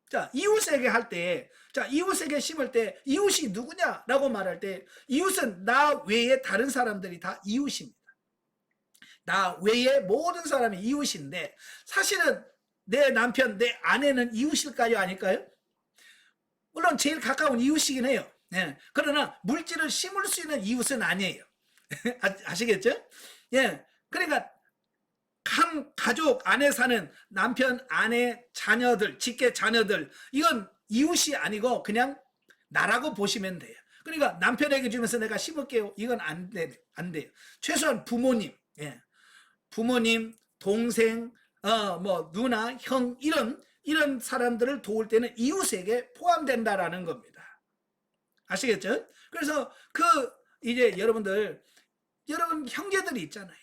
자, 이웃에게 할 때, 자, 이웃에게 심을 때 이웃이 누구냐라고 말할 때 이웃은 나 외에 다른 사람들이 다 이웃입니다. 나 외에 모든 사람이 이웃인데 사실은 내 남편, 내 아내는 이웃일까요? 아닐까요? 물론 제일 가까운 이웃이긴 해요. 예. 그러나 물질을 심을 수 있는 이웃은 아니에요. 아시겠죠? 예. 그러니까 한 가족 안에 사는 남편, 아내, 자녀들, 직계 자녀들 이건 이웃이 아니고 그냥 나라고 보시면 돼요. 그러니까 남편에게 주면서 내가 심을게요. 이건 안 돼요. 최소한 부모님, 예. 부모님, 동생, 뭐 누나, 형 이런 사람들을 도울 때는 이웃에게 포함된다라는 겁니다. 아시겠죠? 그래서 이제 여러분 형제들이 있잖아요.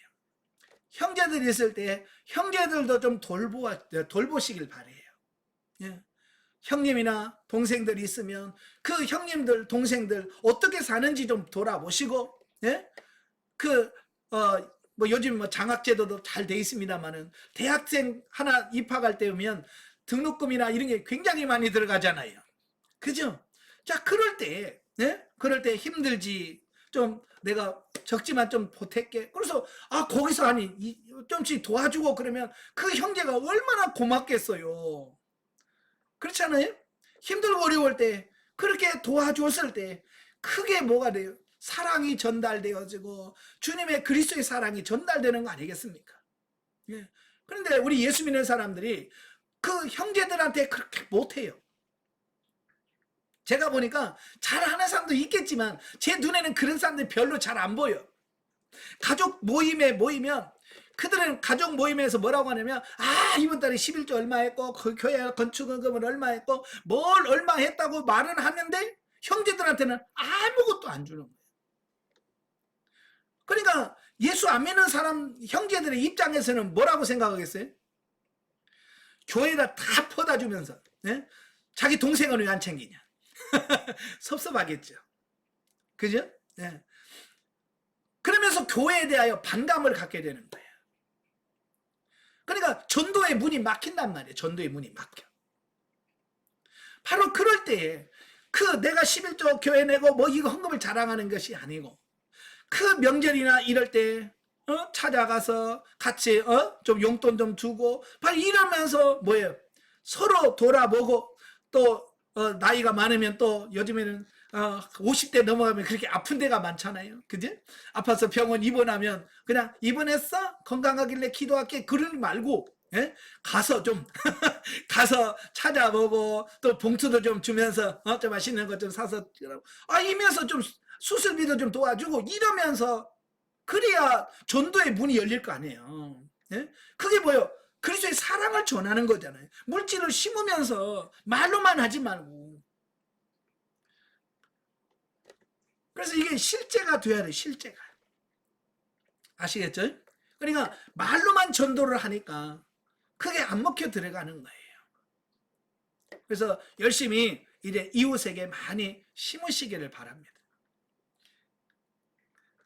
형제들이 있을 때 형제들도 좀 돌보시길 바래요. 예. 형님이나 동생들이 있으면 그 형님들, 동생들 어떻게 사는지 좀 돌아보시고, 예? 그, 뭐 요즘 뭐 장학제도도 잘 돼 있습니다만은 대학생 하나 입학할 때 오면 등록금이나 이런 게 굉장히 많이 들어가잖아요. 그죠? 자, 그럴 때, 예? 그럴 때 힘들지. 좀 내가 적지만 좀 보탤게. 그래서, 거기서 좀씩 도와주고 그러면 그 형제가 얼마나 고맙겠어요. 그렇잖아요? 힘들고 어려울 때, 그렇게 도와줬을 때, 크게 뭐가 돼요? 사랑이 전달되어지고, 주님의 그리스도의 사랑이 전달되는 거 아니겠습니까? 예. 그런데 우리 예수 믿는 사람들이 그 형제들한테 그렇게 못해요. 제가 보니까 잘하는 사람도 있겠지만 제 눈에는 그런 사람들이 별로 잘 안 보여. 가족 모임에 모이면 그들은 가족 모임에서 뭐라고 하냐면 이번 달에 11조 얼마 했고 그 교회 건축금을 얼마 했고 뭘 얼마 했다고 말은 하는데 형제들한테는 아무것도 안 주는 거예요. 그러니까 예수 안 믿는 사람 형제들의 입장에서는 뭐라고 생각하겠어요? 교회에다 다 퍼다 주면서, 네? 자기 동생은 왜 안 챙기냐? 섭섭하겠죠. 그죠? 네. 그러면서 교회에 대하여 반감을 갖게 되는 거예요. 그러니까 전도의 문이 막힌단 말이에요. 전도의 문이 막혀. 바로 그럴 때에 내가 11조 교회 내고 뭐 이거 헌금을 자랑하는 것이 아니고 그 명절이나 이럴 때 찾아가서 같이 좀 용돈 좀 주고 바로 이러면서 뭐예요? 서로 돌아보고 또 나이가 많으면 또 요즘에는 50대 넘어가면 그렇게 아픈 데가 많잖아요. 그지? 아파서 병원 입원하면 그냥 입원했어? 건강하길래 기도할게. 그러지 말고 예? 가서 좀 가서 찾아보고 또 봉투도 좀 주면서 좀 맛있는 거 좀 사서 이면서 좀 수술비도 좀 도와주고 이러면서 그래야 전도의 문이 열릴 거 아니에요. 예? 그게 뭐예요? 그리스도의 사랑을 전하는 거잖아요. 물질을 심으면서 말로만 하지 말고. 그래서 이게 실제가 돼야 돼요. 실제가. 아시겠죠? 그러니까 말로만 전도를 하니까 크게 안 먹혀 들어가는 거예요. 그래서 열심히 이제 이웃에게 많이 심으시기를 바랍니다.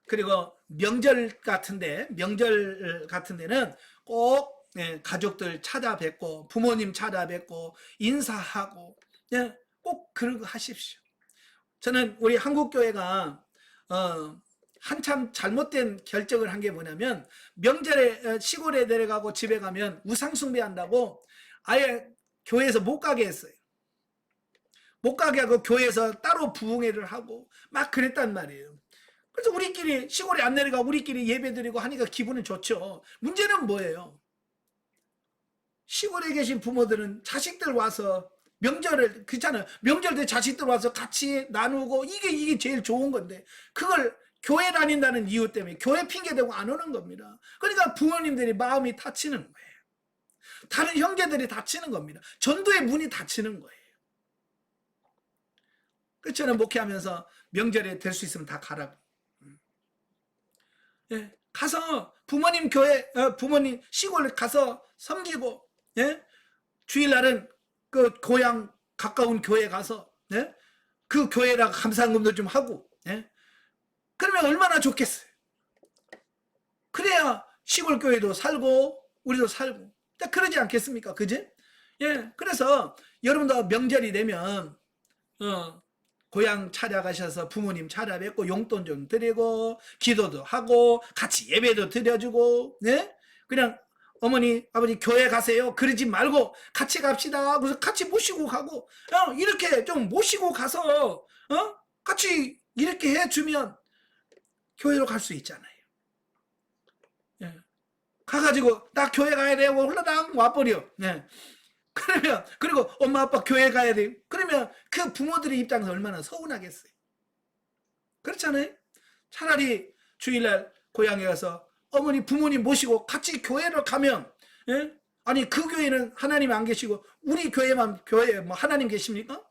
그리고 명절 같은 데는 꼭 가족들 찾아뵙고 부모님 찾아뵙고 인사하고 꼭 그런 거 하십시오. 저는 우리 한국교회가 한참 잘못된 결정을 한 게 뭐냐면 명절에 시골에 내려가고 집에 가면 우상 숭배한다고 아예 교회에서 못 가게 했어요. 못 가게 하고 교회에서 따로 부흥회를 하고 막 그랬단 말이에요. 그래서 우리끼리 시골에 안 내려가고 우리끼리 예배드리고 하니까 기분은 좋죠. 문제는 뭐예요? 시골에 계신 부모들은 자식들 와서 명절을 그렇잖아요. 명절 때 자식들 와서 같이 나누고 이게 제일 좋은 건데 그걸 교회 다닌다는 이유 때문에 교회 핑계대고 안 오는 겁니다. 그러니까 부모님들이 마음이 다치는 거예요. 다른 형제들이 다치는 겁니다. 전도의 문이 닫히는 거예요. 그래서 저는 목회하면서 명절에 될 수 있으면 다 가라고. 예, 가서 부모님 교회, 부모님 시골 가서 섬기고, 예? 주일날은 그 고향 가까운 교회 가서, 예? 그 교회랑 감사금도 좀 하고, 예? 그러면 얼마나 좋겠어요. 그래야 시골 교회도 살고, 우리도 살고. 그러지 않겠습니까? 그지? 예, 그래서 여러분도 명절이 되면, 고향 찾아가셔서 부모님 찾아뵙고 용돈 좀 드리고 기도도 하고 같이 예배도 드려주고 네? 그냥 어머니 아버지 교회 가세요 그러지 말고 같이 갑시다 그래서 같이 모시고 가고 이렇게 좀 모시고 가서 같이 이렇게 해주면 교회로 갈 수 있잖아요. 예. 가가지고 나 교회 가야 돼 홀라당 와버려. 네. 그러면 그리고 엄마 아빠 교회 가야 돼. 그러면 그 부모들의 입장에서 얼마나 서운하겠어요. 그렇잖아요. 차라리 주일날 고향에 가서 어머니 부모님 모시고 같이 교회를 가면 예? 아니 그 교회는 하나님 안 계시고 우리 교회만 교회에 뭐 하나님 계십니까?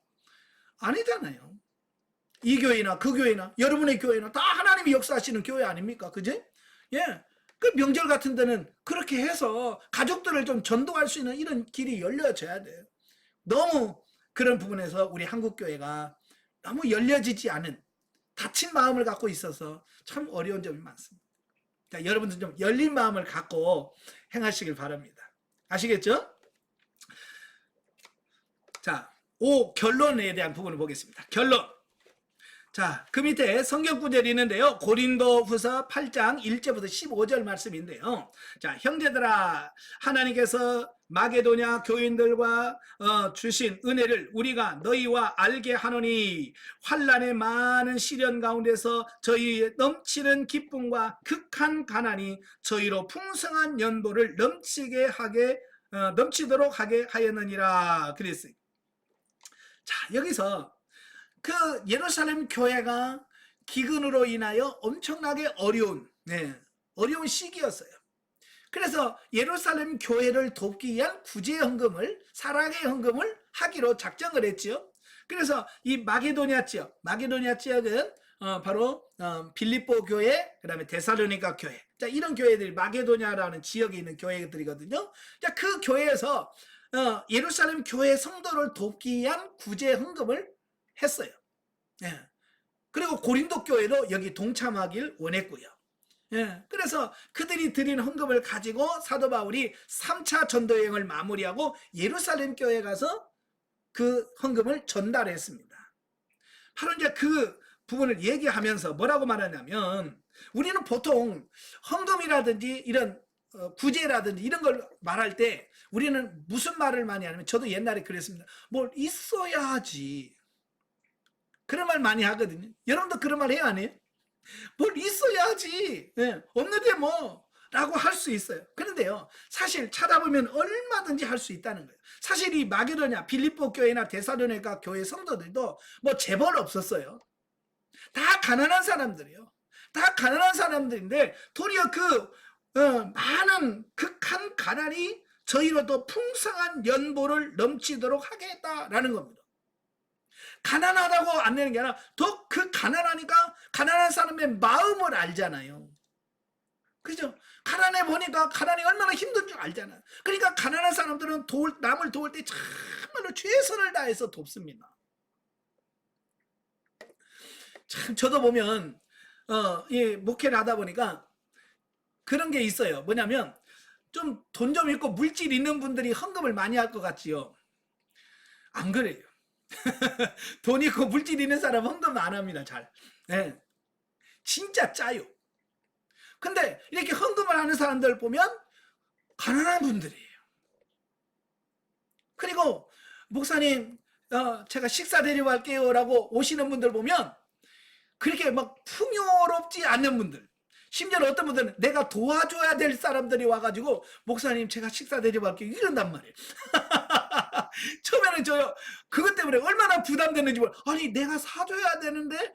아니잖아요. 이 교회나 그 교회나 여러분의 교회나 다 하나님이 역사하시는 교회 아닙니까? 그지? 예. 그 명절 같은 데는 그렇게 해서 가족들을 좀 전도할 수 있는 이런 길이 열려져야 돼요. 너무 그런 부분에서 우리 한국교회가 너무 열려지지 않은 닫힌 마음을 갖고 있어서 참 어려운 점이 많습니다. 자, 여러분들 좀 열린 마음을 갖고 행하시길 바랍니다. 아시겠죠? 자, 5 결론에 대한 부분을 보겠습니다. 결론. 자, 그 밑에 성경 구절이 있는데요. 고린도후서 8장 1절부터 15절 말씀인데요. 자, 형제들아, 하나님께서 마게도냐 교인들과 주신 은혜를 우리가 너희와 알게 하노니, 환난의 많은 시련 가운데서 저희의 넘치는 기쁨과 극한 가난이 저희로 풍성한 연보를 넘치도록 하게 하였느니라 그랬어요. 자, 여기서 그 예루살렘 교회가 기근으로 인하여 엄청나게 어려운 시기였어요. 그래서 예루살렘 교회를 돕기 위한 구제 헌금을, 사랑의 헌금을 하기로 작정을 했죠. 그래서 이 마게도냐 지역은 바로 빌립보 교회, 그다음에 데살로니가 교회, 자, 이런 교회들이 마게도냐라는 지역에 있는 교회들이거든요. 자, 그 교회에서 예루살렘 교회 성도를 돕기 위한 구제 헌금을 했어요. 예. 그리고 고린도 교회도 여기 동참하길 원했고요. 예. 그래서 그들이 드린 헌금을 가지고 사도 바울이 3차 전도여행을 마무리하고 예루살렘 교회에 가서 그 헌금을 전달했습니다. 바로 이제 그 부분을 얘기하면서 뭐라고 말하냐면, 우리는 보통 헌금이라든지 이런 구제라든지 이런 걸 말할 때 우리는 무슨 말을 많이 하냐면, 저도 옛날에 그랬습니다. 뭘 있어야 하지. 그런 말 많이 하거든요. 여러분도 그런 말 해요, 안 해요? 뭘 있어야 하지. 네, 없는데 뭐 라고 할 수 있어요. 그런데요, 사실 찾아보면 얼마든지 할 수 있다는 거예요. 사실 이 마게도냐, 빌립보 교회나 데살로니가 교회 성도들도 뭐 재벌 없었어요. 다 가난한 사람들이에요. 다 가난한 사람들인데 도리어 그 많은 극한 가난이 저희로도 풍성한 연보를 넘치도록 하겠다라는 겁니다. 가난하다고 안 내는 게 아니라 더 그 가난하니까 가난한 사람의 마음을 알잖아요. 그죠? 가난해 보니까 가난이 얼마나 힘든 줄 알잖아요. 그러니까 가난한 사람들은 남을 도울 때 정말로 최선을 다해서 돕습니다. 참, 저도 보면 이 목회를 하다 보니까 그런 게 있어요. 뭐냐면 좀 돈 좀 있고 물질 있는 분들이 헌금을 많이 할 것 같지요. 안 그래요. 돈 있고 물질 있는 사람 헌금 안 합니다. 잘. 네. 진짜 짜요. 근데 이렇게 헌금을 하는 사람들 보면 가난한 분들이에요. 그리고 목사님 제가 식사 데리고 갈게요 라고 오시는 분들 보면 그렇게 막 풍요롭지 않는 분들, 심지어 어떤 분들은 내가 도와줘야 될 사람들이 와가지고 목사님 제가 식사 데리고 갈게요 이런단 말이에요. 처음에는 저 그것 때문에 얼마나 부담되는지 몰라. 아니 내가 사줘야 되는데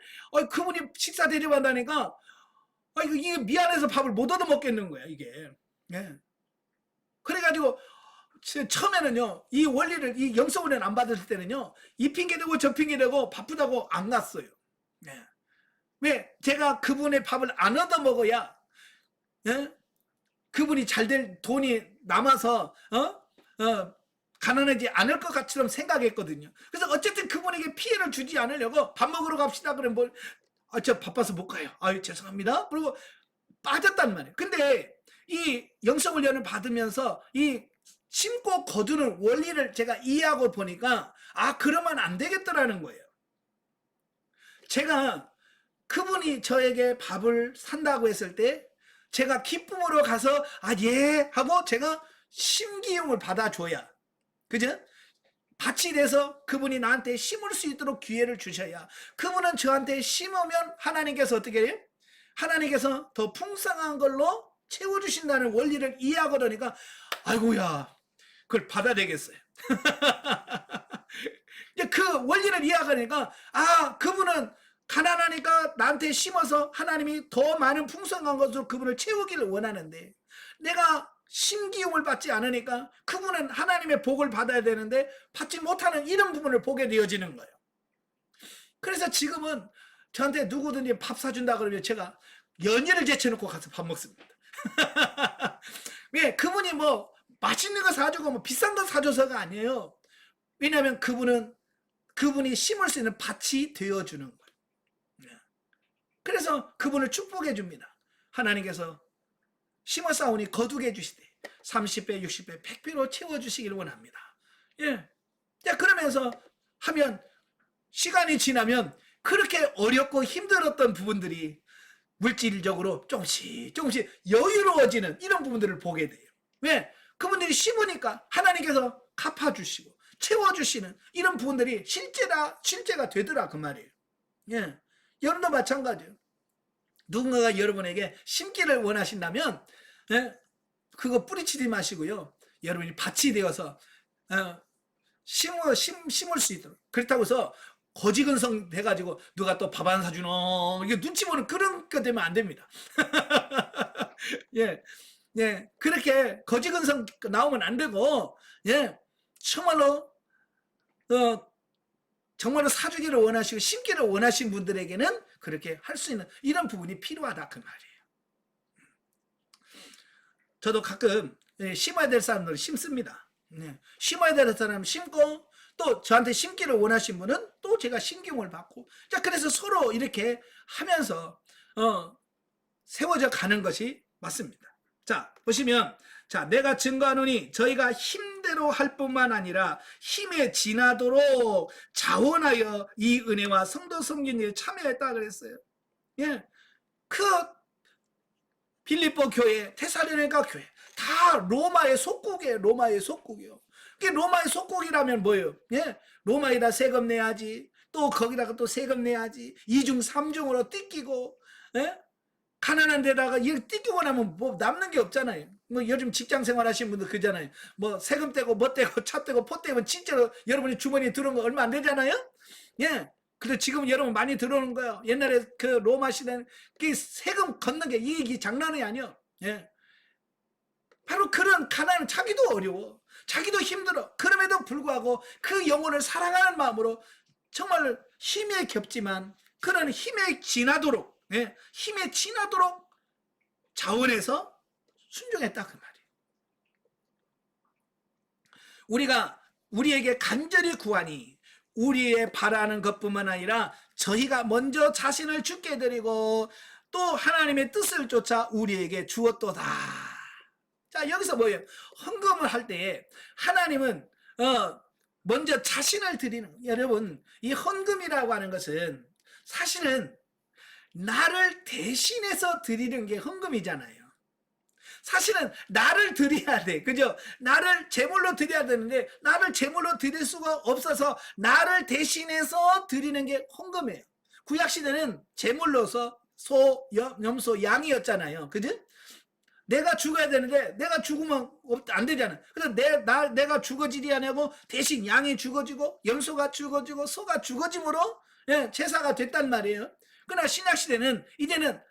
그분이 식사 데리고 간다니까 이게 미안해서 밥을 못 얻어 먹겠는 거야 이게. 예. 그래가지고 처음에는요 이 원리를 이 영성훈련 안 받을 때는요 이 핑계 대고 저 핑계 대고 바쁘다고 안 갔어요. 예. 왜? 제가 그분의 밥을 안 얻어 먹어야 그분이 잘 될 돈이 남아서 가난하지 않을 것 같처럼 생각했거든요. 그래서 어쨌든 그분에게 피해를 주지 않으려고 밥 먹으러 갑시다 그러면 저 바빠서 못 가요. 아유 죄송합니다. 그리고 빠졌단 말이에요. 근데 이 영성훈련을 받으면서 이 심고 거두는 원리를 제가 이해하고 보니까 그러면 안 되겠더라는 거예요. 제가 그분이 저에게 밥을 산다고 했을 때 제가 기쁨으로 가서 예 하고 제가 심기용을 받아줘야, 그죠? 밭이 돼서 그분이 나한테 심을 수 있도록 기회를 주셔야, 그분은 저한테 심으면 하나님께서 어떻게 해요? 하나님께서 더 풍성한 걸로 채워주신다는 원리를 이해하고 그러니까 아이고야 그걸 받아야 되겠어요. 그 원리를 이해하니까 그분은 가난하니까 나한테 심어서 하나님이 더 많은 풍성한 것으로 그분을 채우기를 원하는데 내가 심기용을 받지 않으니까 그분은 하나님의 복을 받아야 되는데 받지 못하는 이런 부분을 보게 되어지는 거예요. 그래서 지금은 저한테 누구든지 밥 사준다 그러면 제가 연일을 제쳐놓고 가서 밥 먹습니다. 왜? 그분이 뭐 맛있는 거 사주고 뭐 비싼 거 사줘서가 아니에요. 왜냐하면 그분은 그분이 심을 수 있는 밭이 되어주는 거예요. 그래서 그분을 축복해 줍니다. 하나님께서 심어 싸우니 거두게 해주시되 30배, 60배, 100배로 채워주시기를 원합니다. 예. 자, 그러면서 하면 시간이 지나면 그렇게 어렵고 힘들었던 부분들이 물질적으로 조금씩 여유로워지는 이런 부분들을 보게 돼요. 왜? 그분들이 심으니까 하나님께서 갚아주시고 채워주시는 이런 부분들이 실제가 되더라 그 말이에요. 예. 여러분도 마찬가지예요. 누군가가 여러분에게 심기를 원하신다면 예? 그거 뿌리치지 마시고요. 여러분이 밭이 되어서 심을 수 있도록. 그렇다고 해서 거지근성 돼가지고 누가 또 밥 안 사주노 이게 눈치 보는 그런 거 되면 안 됩니다. 예, 예, 그렇게 거지근성 나오면 안 되고, 예, 정말로 사주기를 원하시고 심기를 원하신 분들에게는 그렇게 할 수 있는 이런 부분이 필요하다 그 말이에요. 저도 가끔 심어야 될 사람들을 심습니다. 심어야 될 사람 심고 또 저한테 심기를 원하신 분은 또 제가 심김을 받고, 자, 그래서 서로 이렇게 하면서 세워져 가는 것이 맞습니다. 자, 보시면, 자, 내가 증거하노니 저희가 힘대로 할 뿐만 아니라 힘에 지나도록 자원하여 이 은혜와 성도 섬긴 일에 참여했다 그랬어요. 예, 그 빌립보 교회, 테살로니가 교회 다 로마의 속국이에요. 로마의 속국이요. 로마의 속국이라면 뭐예요? 예? 로마에다 세금 내야지. 또 거기다가 또 세금 내야지. 2중 3중으로 뜯기고, 예? 가난한 데다가 이렇게 뜯기고 나면 뭐 남는 게 없잖아요. 뭐 요즘 직장 생활 하시는 분들 그잖아요. 뭐 세금 떼고 뭐 떼고 차 떼고 포 떼면 진짜로 여러분이 주머니에 들어온 거 얼마 안 되잖아요. 예. 그래서 지금 여러분 많이 들어오는 거예요. 옛날에 그 로마 시대는 그 세금 걷는 게 이익이 장난이 아니요. 예. 바로 그런 가난은 자기도 어려워. 자기도 힘들어. 그럼에도 불구하고 그 영혼을 사랑하는 마음으로 정말 힘에 겹지만 그런 힘에 지나도록, 예, 힘에 지나도록 자원해서 순종했다 그 말이에요. 우리가 우리에게 간절히 구하니 우리의 바라는 것뿐만 아니라 저희가 먼저 자신을 주께 드리고 또 하나님의 뜻을 쫓아 우리에게 주었도다. 자, 여기서 뭐예요? 헌금을 할 때 하나님은 먼저 자신을 드리는, 여러분, 이 헌금이라고 하는 것은 사실은 나를 대신해서 드리는 게 헌금이잖아요. 사실은 나를 드려야 돼. 그죠? 나를 제물로 드려야 되는데 나를 제물로 드릴 수가 없어서 나를 대신해서 드리는 게 헌금이에요. 구약시대는 제물로서 소, 염소, 양이었잖아요. 그죠? 내가 죽어야 되는데 내가 죽으면 안 되잖아. 그래서 내가 죽어지리 하냐고 대신 양이 죽어지고 염소가 죽어지고 소가 죽어짐으로, 예, 제사가 됐단 말이에요. 그러나 신약시대는 이제는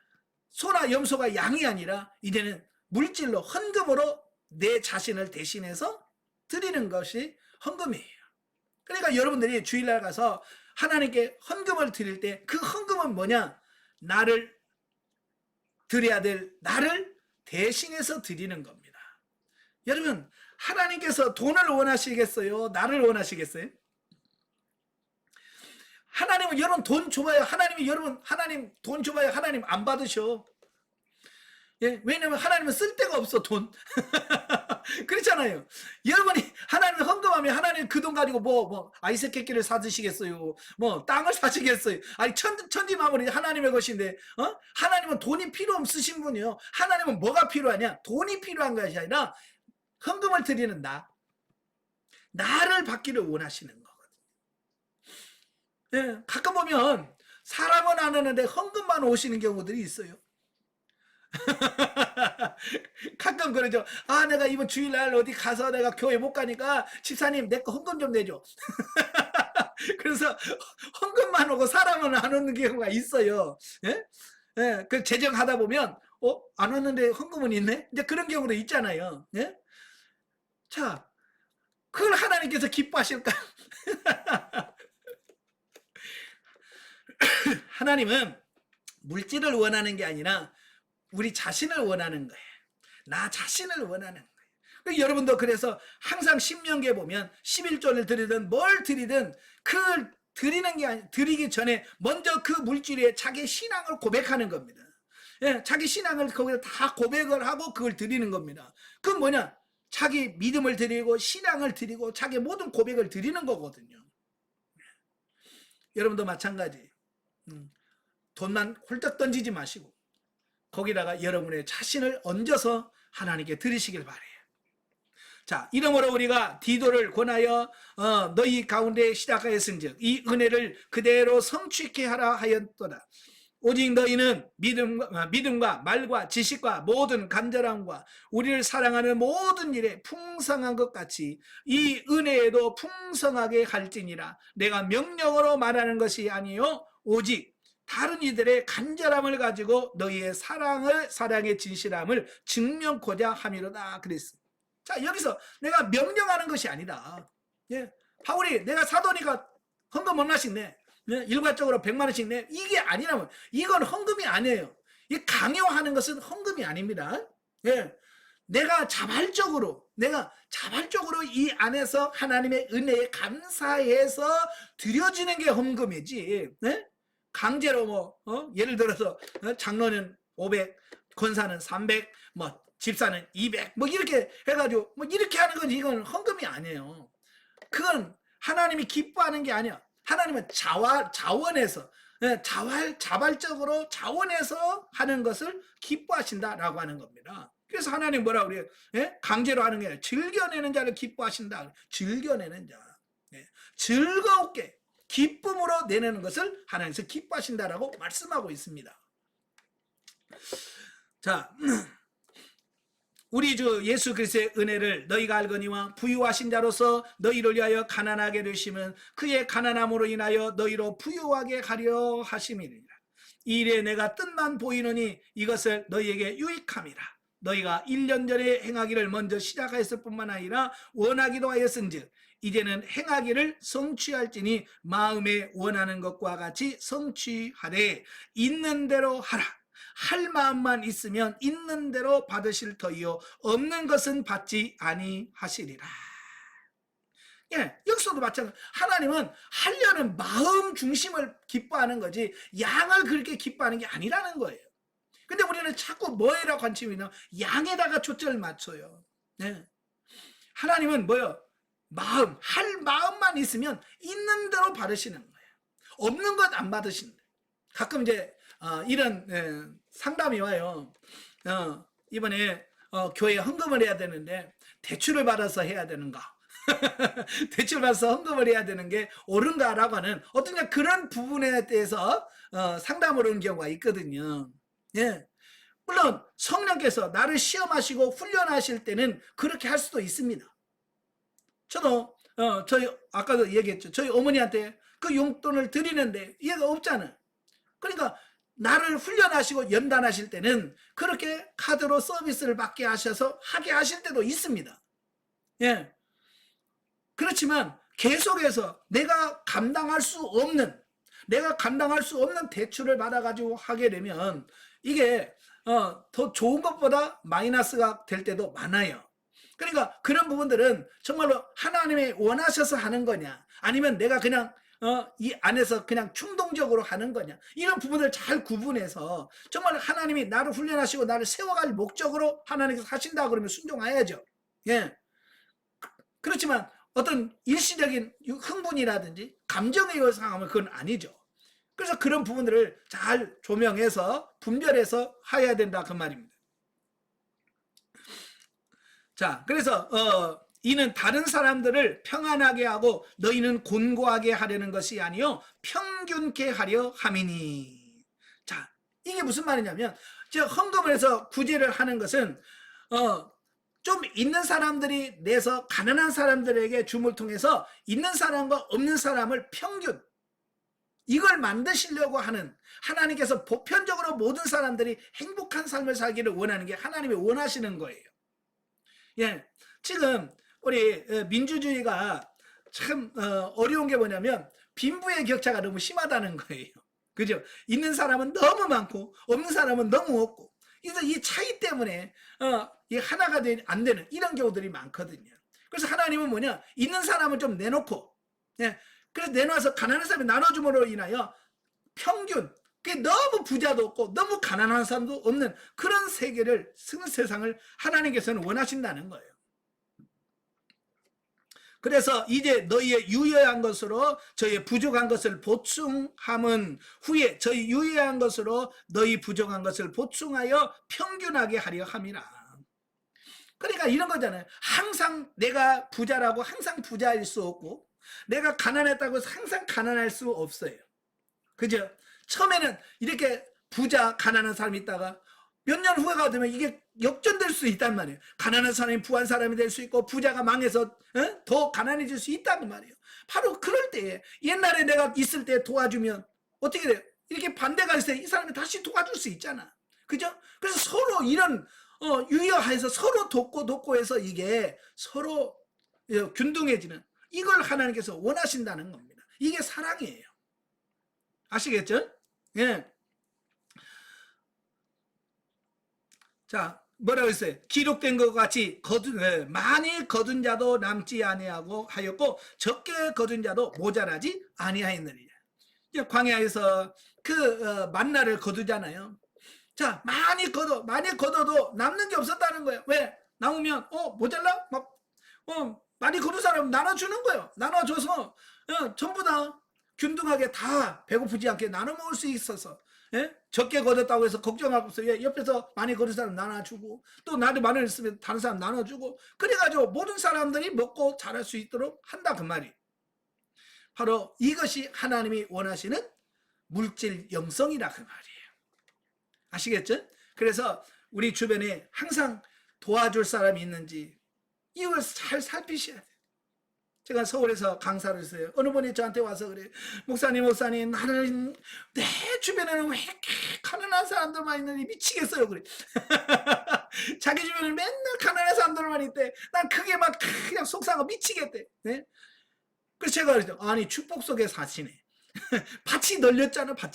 소나 염소가 양이 아니라 이제는 물질로 헌금으로 내 자신을 대신해서 드리는 것이 헌금이에요. 그러니까 여러분들이 주일날 가서 하나님께 헌금을 드릴 때 그 헌금은 뭐냐? 나를 드려야 될 나를 대신해서 드리는 겁니다. 여러분, 하나님께서 돈을 원하시겠어요? 나를 원하시겠어요? 하나님은 여러분 돈 줘봐요. 하나님 돈 줘봐요. 하나님 안 받으셔. 예, 왜냐면 하나님은 쓸 데가 없어, 돈. 그렇잖아요. 여러분이 하나님을 헌금하면 하나님 그 돈 가지고 아이스케끼를 사드시겠어요? 뭐 땅을 사시겠어요? 아니 천지 만물이 하나님의 것인데, 하나님은 돈이 필요 없으신 분이요. 하나님은 뭐가 필요하냐? 돈이 필요한 것이 아니라 헌금을 드리는 나를 받기를 원하시는 거거든요. 예, 가끔 보면 사람은 안 오는데 헌금만 오시는 경우들이 있어요. 가끔 그러죠. 아, 내가 이번 주일날 어디 가서 내가 교회 못 가니까 집사님 내 거 헌금 좀 내줘. 그래서 헌금만 오고 사람은 안 오는 경우가 있어요. 예? 예, 그 재정하다 보면 안 왔는데 헌금은 있네. 이제 그런 경우도 있잖아요. 예? 자, 그걸 하나님께서 기뻐하실까? 하나님은 물질을 원하는 게 아니라 우리 자신을 원하는 거예요. 나 자신을 원하는 거예요. 여러분도 그래서 항상 신명기에 보면 11조를 드리든 뭘 드리든 그 드리는 게 아니, 드리기 전에 먼저 그 물질에 자기 신앙을 고백하는 겁니다. 예, 자기 신앙을 거기다 다 고백을 하고 그걸 드리는 겁니다. 그건 뭐냐? 자기 믿음을 드리고 신앙을 드리고 자기 모든 고백을 드리는 거거든요. 여러분도 마찬가지. 돈만 홀딱 던지지 마시고 거기다가 여러분의 자신을 얹어서 하나님께 드리시길 바래요. 자, 이러므로 우리가 디도를 권하여 너희 가운데 시작하였은즉 이 은혜를 그대로 성취케 하라 하였도다. 오직 너희는 믿음과 말과 지식과 모든 간절함과 우리를 사랑하는 모든 일에 풍성한 것 같이 이 은혜에도 풍성하게 할지니라. 내가 명령으로 말하는 것이 아니요 오직 다른 이들의 간절함을 가지고 너희의 사랑의 진실함을 증명코자 함이로다 그랬습니다. 자, 여기서 내가 명령하는 것이 아니다. 예, 바울이 내가 사도니까 헌금 얼마씩 내? 일괄적으로 100만 원씩 내? 이게 아니라면 이건 헌금이 아니에요. 이 강요하는 것은 헌금이 아닙니다. 예, 내가 자발적으로 이 안에서 하나님의 은혜에 감사해서 드려지는 게 헌금이지. 예? 강제로 예를 들어서 장로는 500, 권사는 300, 집사는 200, 이렇게 해가지고 이렇게 하는 건 이건 헌금이 아니에요. 그건 하나님이 기뻐하는 게 아니야. 하나님은 자원해서 자발적으로 자원해서 하는 것을 기뻐하신다라고 하는 겁니다. 그래서 하나님 뭐라고 그래요? 예? 강제로 하는 게 아니라 즐겨내는 자를 기뻐하신다. 즐겨내는 자. 예. 즐겁게 기쁨으로 내는 것을 하나님께서 기뻐하신다라고 말씀하고 있습니다. 자, 우리 주 예수 그리스도의 은혜를 너희가 알거니와 부유하신 자로서 너희를 위하여 가난하게 되심은 그의 가난함으로 인하여 너희로 부유하게 하려 하심이니라. 이 일에 내가 뜻만 보이노니 이것을 너희에게 유익함이라. 너희가 1년 전에 행하기를 먼저 시작하였을 뿐만 아니라 원하기도 하였은즉 이제는 행하기를 성취할지니 마음에 원하는 것과 같이 성취하되 있는 대로 하라. 할 마음만 있으면 있는 대로 받으실 터이요 없는 것은 받지 아니하시리라. 예, 여기서도 마찬가지. 하나님은 하려는 마음 중심을 기뻐하는 거지 양을 그렇게 기뻐하는 게 아니라는 거예요. 근데 우리는 자꾸 뭐에다 관심이 있냐? 양에다가 초점을 맞춰요. 예. 하나님은 뭐요? 할 마음만 있으면 있는 대로 받으시는 거예요. 없는 것 안 받으시는 거예요. 가끔 이제 이런 상담이 와요. 이번에 교회에 헌금을 해야 되는데 대출을 받아서 해야 되는가? 대출 받아서 헌금을 해야 되는 게 옳은가라고 하는 어떤 그런 부분에 대해서 상담을 온 경우가 있거든요. 예. 물론 성령께서 나를 시험하시고 훈련하실 때는 그렇게 할 수도 있습니다. 저도 저희 아까도 얘기했죠. 저희 어머니한테 그 용돈을 드리는데 이해가 없잖아요. 그러니까 나를 훈련하시고 연단하실 때는 그렇게 카드로 서비스를 받게 하셔서 하게 하실 때도 있습니다. 예. 그렇지만 계속해서 내가 감당할 수 없는 대출을 받아가지고 하게 되면 이게 더 좋은 것보다 마이너스가 될 때도 많아요. 그러니까 그런 부분들은 정말로 하나님이 원하셔서 하는 거냐 아니면 내가 그냥 이 안에서 그냥 충동적으로 하는 거냐 이런 부분을 잘 구분해서 정말 하나님이 나를 훈련하시고 나를 세워갈 목적으로 하나님께서 하신다 그러면 순종해야죠. 예. 그렇지만 어떤 일시적인 흥분이라든지 감정에 의해서 하면 그건 아니죠. 그래서 그런 부분들을 잘 조명해서 분별해서 해야 된다 그 말입니다. 자, 그래서 이는 다른 사람들을 평안하게 하고 너희는 곤고하게 하려는 것이 아니요 평균케 하려 함이니. 자, 이게 무슨 말이냐면 헌금을 해서 구제를 하는 것은 좀 있는 사람들이 내서 가난한 사람들에게 줌을 통해서 있는 사람과 없는 사람을 평균 이걸 만드시려고 하는 하나님께서 보편적으로 모든 사람들이 행복한 삶을 살기를 원하는 게 하나님이 원하시는 거예요. 예, 지금 우리 민주주의가 참 어려운 게 뭐냐면 빈부의 격차가 너무 심하다는 거예요. 그죠? 있는 사람은 너무 많고 없는 사람은 너무 없고. 그래서 이 차이 때문에 이 하나가 안 되는 이런 경우들이 많거든요. 그래서 하나님은 뭐냐, 있는 사람은 좀 내놓고, 예, 그래서 내놔서 가난한 사람이 나눠줌으로 인하여 평균, 그게 너무 부자도 없고 너무 가난한 사람도 없는 그런 세계를, 세상을 하나님께서는 원하신다는 거예요. 그래서 이제 너희의 유효한 것으로 저희의 부족한 것을 보충함은 후에 저희 유효한 것으로 너희 부족한 것을 보충하여 평균하게 하려 함이라. 그러니까 이런 거잖아요. 항상 내가 부자라고 항상 부자일 수 없고, 내가 가난했다고 해서 항상 가난할 수 없어요. 그죠? 처음에는 이렇게 부자, 가난한 사람이 있다가 몇 년 후가 되면 이게 역전될 수 있단 말이에요. 가난한 사람이 부한 사람이 될 수 있고, 부자가 망해서 더 가난해질 수 있단 말이에요. 바로 그럴 때에, 옛날에 내가 있을 때 도와주면 어떻게 돼요? 이렇게 반대가 있을 때 이 사람이 다시 도와줄 수 있잖아. 그죠? 그래서 서로 이런 유효해서 서로 돕고 해서 이게 서로 균등해지는, 이걸 하나님께서 원하신다는 겁니다. 이게 사랑이에요. 아시겠죠? 예. 자, 뭐라고 했어요? 기록된 것 같이 많이 거둔 자도 남지 아니하고 하였고 적게 거둔 자도 모자라지 아니하였느니라. 광야에서 그 만나를 거두잖아요. 자, 많이 거둬도 남는 게 없었다는 거예요. 왜? 남으면 모자라? 많이 거둔 사람 나눠주는 거예요. 나눠줘서 전부 다 균등하게 다 배고프지 않게 나눠 먹을 수 있어서, 예? 적게 거뒀다고 해서 걱정할 거 없어요. 옆에서 많이 거둔 사람 나눠주고, 또 나도 많이 있으면 다른 사람 나눠주고, 그래가지고 모든 사람들이 먹고 자랄 수 있도록 한다, 그 말이. 바로 이것이 하나님이 원하시는 물질 영성이라, 그 말이에요. 아시겠죠? 그래서 우리 주변에 항상 도와줄 사람이 있는지 이걸 잘 살피셔야 돼요. 제가 서울에서 강사를 했어요. 어느 분이 저한테 와서 그래, 목사님 나는 내 주변에는 왜 이렇게 가난한 사람들만 있는지 미치겠어요, 그래. 자기 주변에 맨날 가난한 사람들만 있대. 난 그게 막 그냥 속상하고 미치겠대. 네? 그래서 제가 그랬죠. 아니, 축복 속에 사시네. 밭이 널렸잖아, 밭이.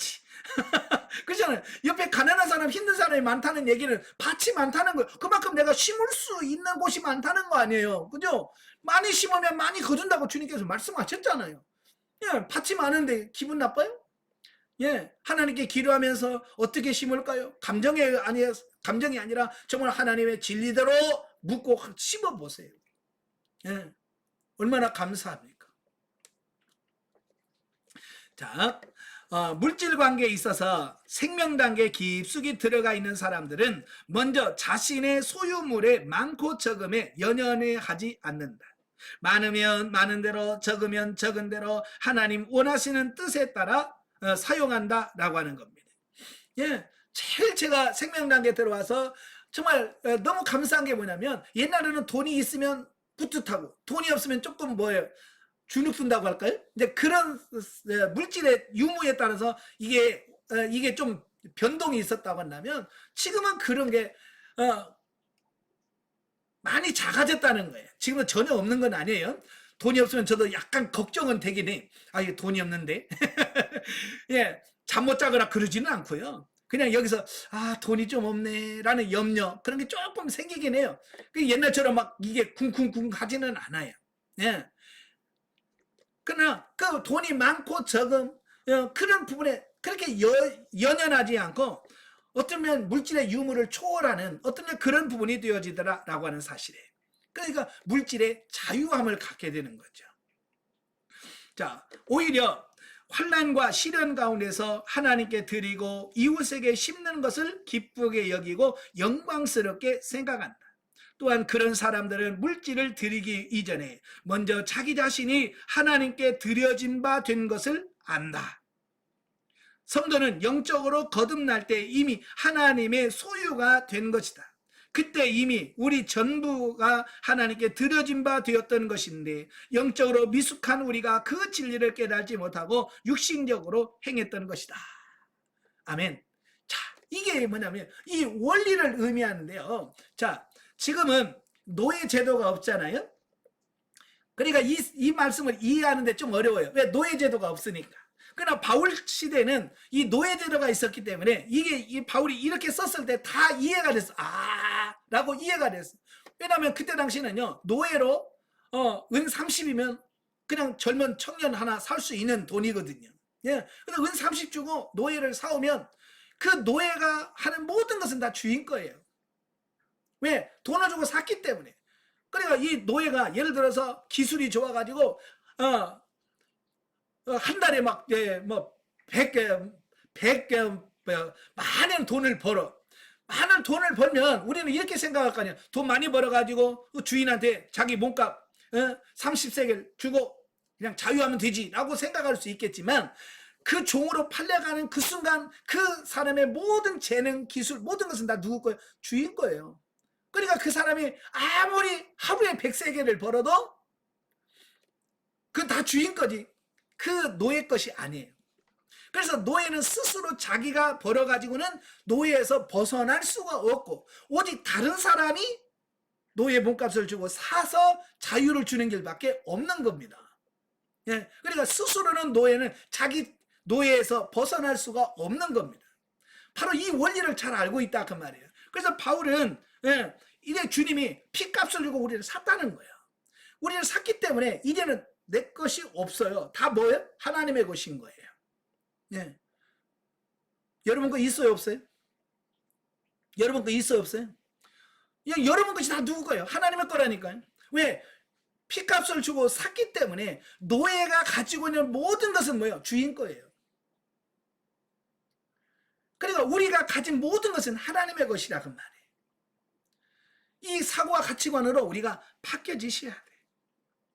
그렇잖아요. 옆에 가난한 사람, 힘든 사람이 많다는 얘기는 밭이 많다는 거예요. 그만큼 내가 심을 수 있는 곳이 많다는 거 아니에요. 그죠? 많이 심으면 많이 거둔다고 주님께서 말씀하셨잖아요. 예, 밭이 많은데 기분 나빠요? 예, 하나님께 기도하면서 어떻게 심을까요? 감정이 아니라 정말 하나님의 진리대로 묻고 심어 보세요. 예, 얼마나 감사합니까? 자, 물질 관계에 있어서 생명 단계에 깊숙이 들어가 있는 사람들은 먼저 자신의 소유물에 많고 적음에 연연해하지 않는다. 많으면 많은 대로, 적으면 적은 대로 하나님 원하시는 뜻에 따라 사용한다라고 하는 겁니다. 예, 제일 제가 생명 단계에 들어와서 정말 너무 감사한 게 뭐냐면, 옛날에는 돈이 있으면 뿌듯하고 돈이 없으면 조금 뭐예요? 주눅든다고 할까요? 이제 그런 물질의 유무에 따라서 이게 좀 변동이 있었다고 한다면, 지금은 그런 게 많이 작아졌다는 거예요. 지금은 전혀 없는 건 아니에요. 돈이 없으면 저도 약간 걱정은 되긴 해. 아, 이게 돈이 없는데. 예, 잠 못 자거나 그러지는 않고요. 그냥 여기서 돈이 좀 없네 라는 염려, 그런 게 조금 생기긴 해요. 옛날처럼 막 이게 쿵쿵쿵 하지는 않아요. 예. 그러나 그 돈이 많고 적음, 그런 부분에 그렇게 연연하지 않고 어쩌면 물질의 유무를 초월하는 어떤 그런 부분이 되어지더라라고 하는 사실이에요. 그러니까 물질의 자유함을 갖게 되는 거죠. 자, 오히려 환난과 시련 가운데서 하나님께 드리고 이웃에게 심는 것을 기쁘게 여기고 영광스럽게 생각한다. 또한 그런 사람들은 물질을 드리기 이전에 먼저 자기 자신이 하나님께 드려진 바 된 것을 안다. 성도는 영적으로 거듭날 때 이미 하나님의 소유가 된 것이다. 그때 이미 우리 전부가 하나님께 드려진 바 되었던 것인데, 영적으로 미숙한 우리가 그 진리를 깨달지 못하고 육신적으로 행했던 것이다. 아멘. 자, 이게 뭐냐면 이 원리를 의미하는데요. 자, 지금은 노예 제도가 없잖아요. 그러니까 이 말씀을 이해하는데 좀 어려워요. 왜? 노예 제도가 없으니까. 그러나 바울 시대는 이 노예 제도가 있었기 때문에 이 바울이 이렇게 썼을 때 다 이해가 됐어. 라고 이해가 됐어요. 왜냐하면 그때 당시는요, 노예로 은 30이면 그냥 젊은 청년 하나 살 수 있는 돈이거든요. 예. 근데 은 30 주고 노예를 사오면 그 노예가 하는 모든 것은 다 주인 거예요. 왜? 돈을 주고 샀기 때문에. 그러니까 이 노예가 예를 들어서 기술이 좋아가지고 한 달에 막 뭐 100개 많은 돈을 벌어. 많은 돈을 벌면 우리는 이렇게 생각할 거 아니야. 돈 많이 벌어가지고 주인한테 자기 몸값 30세겔 주고 그냥 자유하면 되지 라고 생각할 수 있겠지만, 그 종으로 팔려가는 그 순간 그 사람의 모든 재능, 기술, 모든 것은 다 누구 거예요? 주인 거예요. 그러니까 그 사람이 아무리 하루에 100세겔을 벌어도 그건 다 주인 거지, 그 노예 것이 아니에요. 그래서 노예는 스스로 자기가 벌어가지고는 노예에서 벗어날 수가 없고, 오직 다른 사람이 노예 몸값을 주고 사서 자유를 주는 길밖에 없는 겁니다. 예, 그러니까 스스로는 노예는 자기 노예에서 벗어날 수가 없는 겁니다. 바로 이 원리를 잘 알고 있다 그 말이에요. 그래서 바울은 이제 주님이 피값을 주고 우리를 샀다는 거예요. 우리를 샀기 때문에 이제는 내 것이 없어요. 다 뭐예요? 하나님의 것인 거예요. 예. 여러분 거 있어요, 없어요? 여러분 거 있어요, 없어요? 여러분 것이 다 누구 거예요? 하나님의 거라니까요. 왜? 피값을 주고 샀기 때문에 노예가 가지고 있는 모든 것은 뭐예요? 주인 거예요. 그러니까 우리가 가진 모든 것은 하나님의 것이라 그 말이에요. 이 사고와 가치관으로 우리가 바뀌어지셔야 돼요.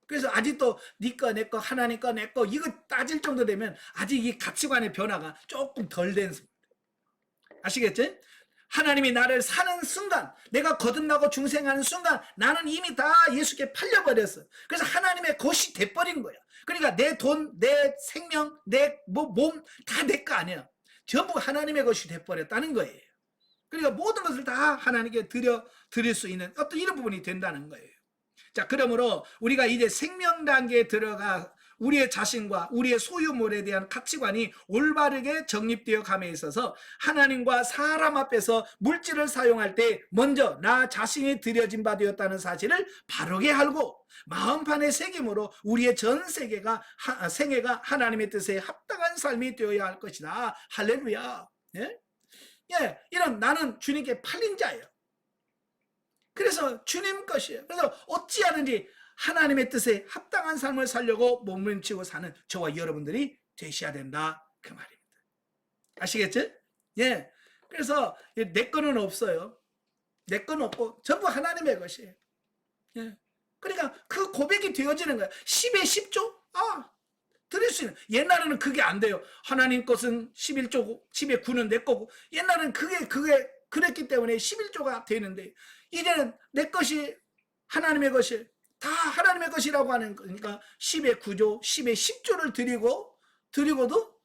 그래서 아직도 네 거, 내 거, 하나님 거, 내 거 이거 따질 정도 되면 아직 이 가치관의 변화가 조금 덜 된 겁니다. 아시겠지? 하나님이 나를 사는 순간, 내가 거듭나고 중생하는 순간 나는 이미 다 예수께 팔려버렸어. 그래서 하나님의 것이 돼버린 거야. 그러니까 내 돈, 내 생명, 내 몸 다 내 거 아니야. 전부 하나님의 것이 돼버렸다는 거예요. 그러니까 모든 것을 다 하나님께 드릴 수 있는 어떤 이런 부분이 된다는 거예요. 자, 그러므로 우리가 이제 생명 단계에 들어가 우리의 자신과 우리의 소유물에 대한 가치관이 올바르게 정립되어 감에 있어서 하나님과 사람 앞에서 물질을 사용할 때 먼저 나 자신이 드려진 바 되었다는 사실을 바르게 알고 마음판에 새김으로 우리의 전 생애가 하나님의 뜻에 합당한 삶이 되어야 할 것이다. 할렐루야. 예? 예, 이런 나는 주님께 팔린 자예요. 그래서 주님 것이에요. 그래서 어찌하든지 하나님의 뜻에 합당한 삶을 살려고 몸부림치고 사는 저와 여러분들이 되셔야 된다 그 말입니다. 아시겠죠? 예. 그래서 내 거는 없어요. 내 건 없고 전부 하나님의 것이에요. 예. 그러니까 그 고백이 되어지는 거예요. 10에 10조? 드릴 수 있는. 옛날에는 그게 안 돼요. 하나님 것은 11조고 10에 9는 내 거고. 옛날에는 그게 그랬기 때문에 11조가 되는데 이제는 내 것이 하나님의 것이 다 하나님의 것이라고 하는 거니까 10의 9조, 10의 10조를 드리고도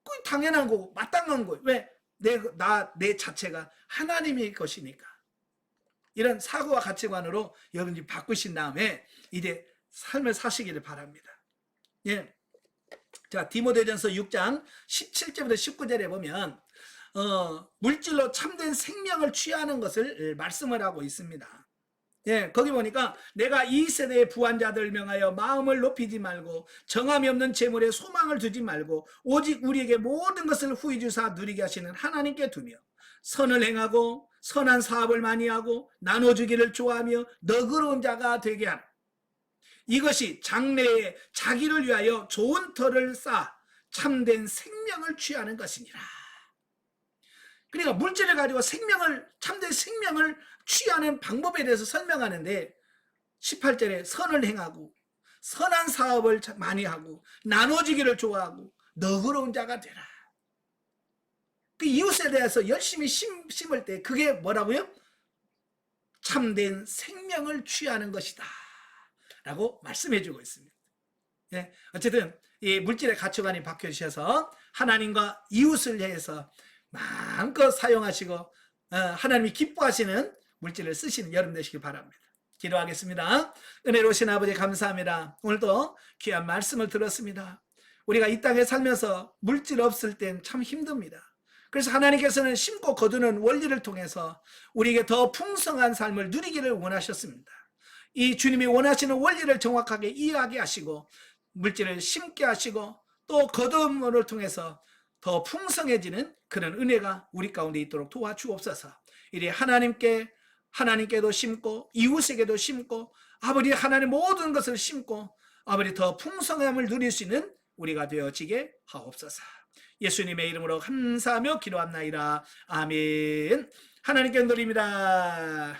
그 당연한 거고 마땅한 거예요. 왜? 내 자체가 하나님의 것이니까. 이런 사고와 가치관으로 여러분이 바꾸신 다음에 이제 삶을 사시기를 바랍니다. 예. 자, 디모데전서 6장 17절부터 19절에 보면 물질로 참된 생명을 취하는 것을 말씀을 하고 있습니다. 예, 거기 보니까 내가 이 세대의 부한자들 명하여 마음을 높이지 말고 정함이 없는 재물에 소망을 두지 말고 오직 우리에게 모든 것을 후히 주사 누리게 하시는 하나님께 두며 선을 행하고 선한 사업을 많이 하고 나눠주기를 좋아하며 너그러운 자가 되게 하라. 이것이 장래에 자기를 위하여 좋은 터를 쌓아 참된 생명을 취하는 것이니라. 그러니까 물질을 가지고 참된 생명을 취하는 방법에 대해서 설명하는데 18절에 선을 행하고 선한 사업을 많이 하고 나눠주기를 좋아하고 너그러운 자가 되라. 그 이웃에 대해서 열심히 심을 때 그게 뭐라고요? 참된 생명을 취하는 것이다 라고 말씀해 주고 있습니다. 예, 어쨌든 이 물질의 가치관이 바뀌어주셔서 하나님과 이웃을 위해서 마음껏 사용하시고 하나님이 기뻐하시는 물질을 쓰시는 여러분 되시길 바랍니다. 기도하겠습니다. 은혜로우신 아버지 감사합니다. 오늘도 귀한 말씀을 들었습니다. 우리가 이 땅에 살면서 물질 없을 땐 참 힘듭니다. 그래서 하나님께서는 심고 거두는 원리를 통해서 우리에게 더 풍성한 삶을 누리기를 원하셨습니다. 이 주님이 원하시는 원리를 정확하게 이해하게 하시고 물질을 심게 하시고 또 거둠을 통해서 더 풍성해지는 그런 은혜가 우리 가운데 있도록 도와주옵소서. 이리 하나님께도 심고 이웃에게도 심고 아버지 하나님 모든 것을 심고 아버지 더 풍성함을 누릴 수 있는 우리가 되어지게 하옵소서. 예수님의 이름으로 감사하며 기도합나이다. 아멘. 하나님께 드립니다.